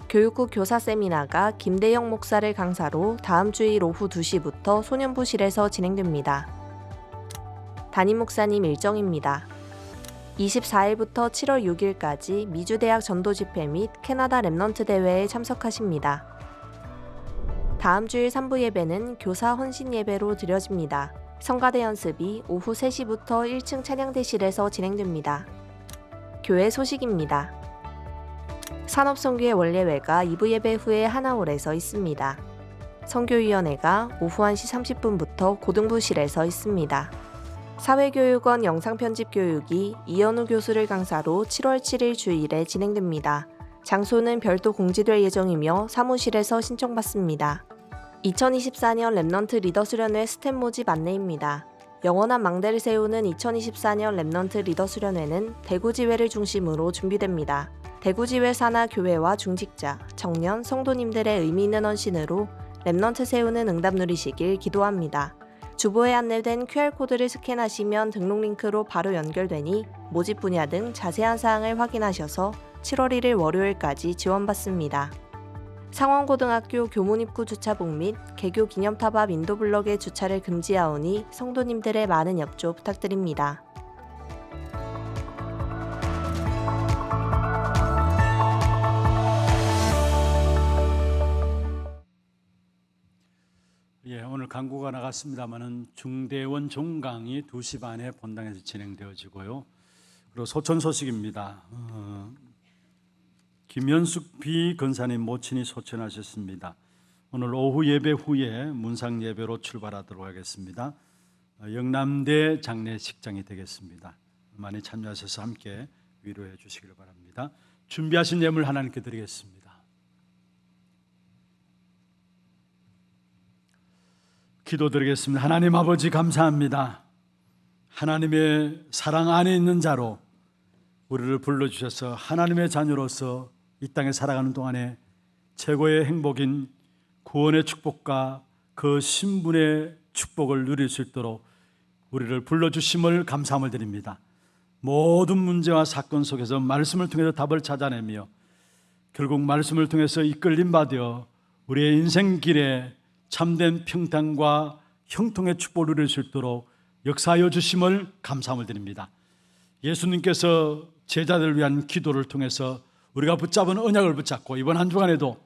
교육국 교사 세미나가 김대영 목사를 강사로 다음 주일 오후 2시부터 소년부실에서 진행됩니다. 담임 목사님 일정입니다. 24일부터 7월 6일까지 미주대학 전도집회 및 캐나다 렘넌트 대회에 참석하십니다. 다음 주일 3부 예배는 교사 헌신 예배로 드려집니다. 성가대 연습이 오후 3시부터 1층 찬양대실에서 진행됩니다. 교회 소식입니다. 산업선교회 원례회가 2부 예배 후에 하나홀에서 있습니다. 선교위원회가 오후 1시 30분부터 고등부실에서 있습니다. 사회교육원 영상편집교육이 이현우 교수를 강사로 7월 7일 주일에 진행됩니다. 장소는 별도 공지될 예정이며 사무실에서 신청받습니다. 2024년 렘넌트 리더 수련회 스텝 모집 안내입니다. 영원한 망대를 세우는 2024년 렘넌트 리더 수련회는 대구지회를 중심으로 준비됩니다. 대구지회 산하 교회와 중직자, 청년, 성도님들의 의미 있는 헌신으로 렘넌트 세우는 응답 누리시길 기도합니다. 주보에 안내된 QR코드를 스캔하시면 등록 링크로 바로 연결되니 모집 분야 등 자세한 사항을 확인하셔서 7월 1일 월요일까지 지원받습니다. 상원고등학교 교문 입구 주차복 및 개교 기념탑 앞 인도블럭의 주차를 금지하오니 성도님들의 많은 협조 부탁드립니다. 예, 오늘 광고가 나갔습니다마는 중대원 종강이 2시 반에 본당에서 진행되어지고요. 그리고 소천 소식입니다. 김현숙 비건사님 모친이 소천하셨습니다. 오늘 오후 예배 후에 문상 예배로 출발하도록 하겠습니다. 영남대 장례식장이 되겠습니다. 많이 참여하셔서 함께 위로해 주시길 바랍니다. 준비하신 예물 하나님께 드리겠습니다. 기도드리겠습니다. 하나님 아버지 감사합니다. 하나님의 사랑 안에 있는 자로 우리를 불러주셔서 하나님의 자녀로서 이 땅에 살아가는 동안에 최고의 행복인 구원의 축복과 그 신분의 축복을 누릴 수 있도록 우리를 불러주심을 감사함을 드립니다. 모든 문제와 사건 속에서 말씀을 통해서 답을 찾아내며 결국 말씀을 통해서 이끌림 받아 우리의 인생 길에 참된 평탄과 형통의 축복을 누릴 수 있도록 역사하여 주심을 감사함을 드립니다. 예수님께서 제자들을 위한 기도를 통해서 우리가 붙잡은 언약을 붙잡고 이번 한 주간에도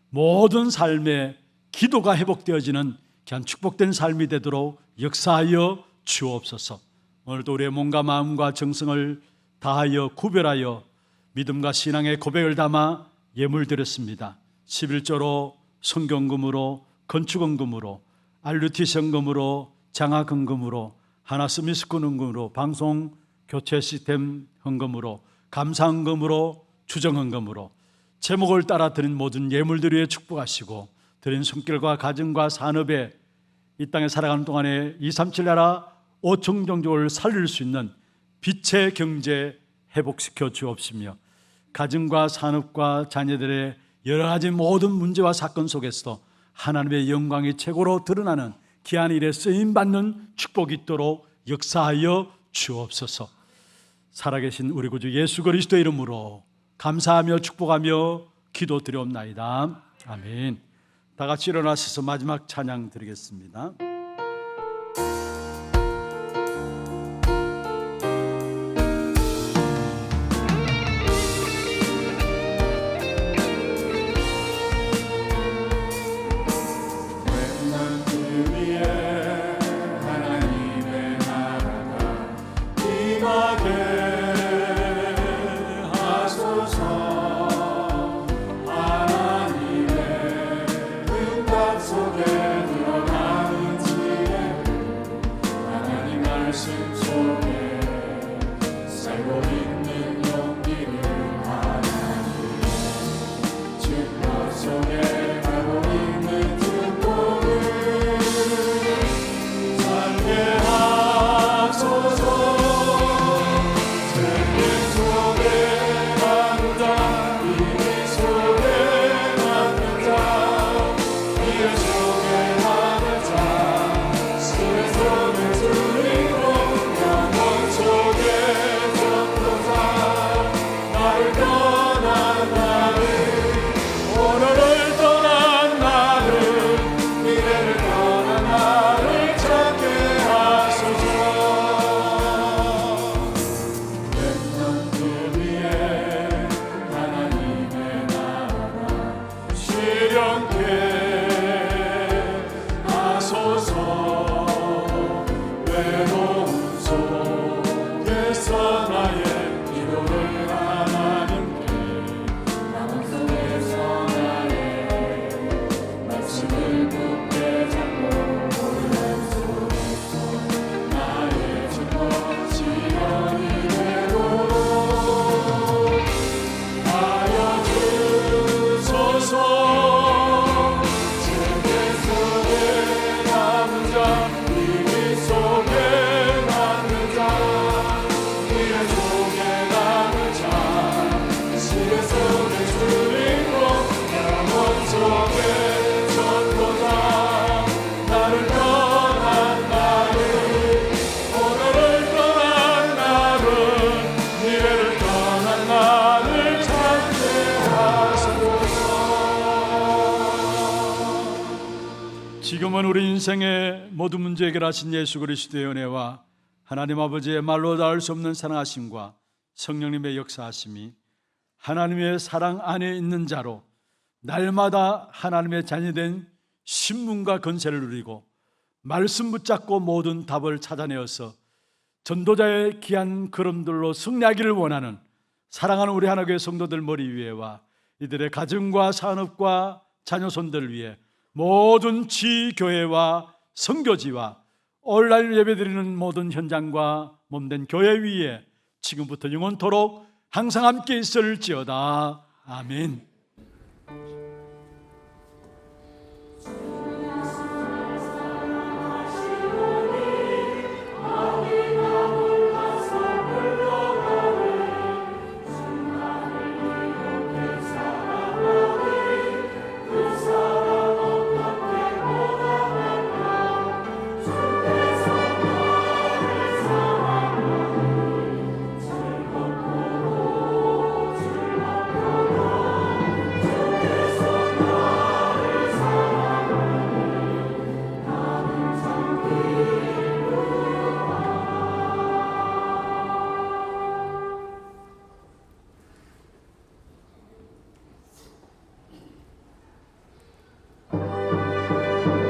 모든 삶에 기도가 회복되어지는 귀한 축복된 삶이 되도록 역사하여 주옵소서. 오늘도 우리의 몸과 마음과 정성을 다하여 구별하여 믿음과 신앙의 고백을 담아 예물 드렸습니다. 11조로 성경금으로 건축원금으로 알루티션금으로 장학헌금으로 하나스미스꾼헌금으로 방송 교체 시스템 헌금으로 감사헌금으로 추정헌금으로 제목을 따라 드린 모든 예물들 위에 축복하시고 드린 손길과 가정과 산업에 이 땅에 살아가는 동안에 237 나라 5천 종족을 살릴 수 있는 빛의 경제 회복시켜 주옵시며 가정과 산업과 자녀들의 여러 가지 모든 문제와 사건 속에서도 하나님의 영광이 최고로 드러나는 귀한 일에 쓰임받는 축복이 있도록 역사하여 주옵소서. 살아계신 우리 구주 예수 그리스도의 이름으로 감사하며 축복하며 기도드리옵나이다. 아멘. 다 같이 일어나셔서 마지막 찬양 드리겠습니다. 제게 손에 남자 지금은 우리 인생의 모든 문제 해결하신 예수 그리스도의 은혜와 하나님 아버지의 말로 닿을 수 없는 사랑하심과 성령님의 역사하심이 하나님의 사랑 안에 있는 자로 날마다 하나님의 자녀된 신분과 건세를 누리고 말씀 붙잡고 모든 답을 찾아내어서 전도자의 귀한 걸음들로 승리하기를 원하는 사랑하는 우리 하나교회 성도들 머리 위에와 이들의 가정과 산업과 자녀손들을 위해 모든 지교회와 선교지와 온라인 예배드리는 모든 현장과 몸된 교회 위에 지금부터 영원토록 항상 함께 있을지어다. 아멘.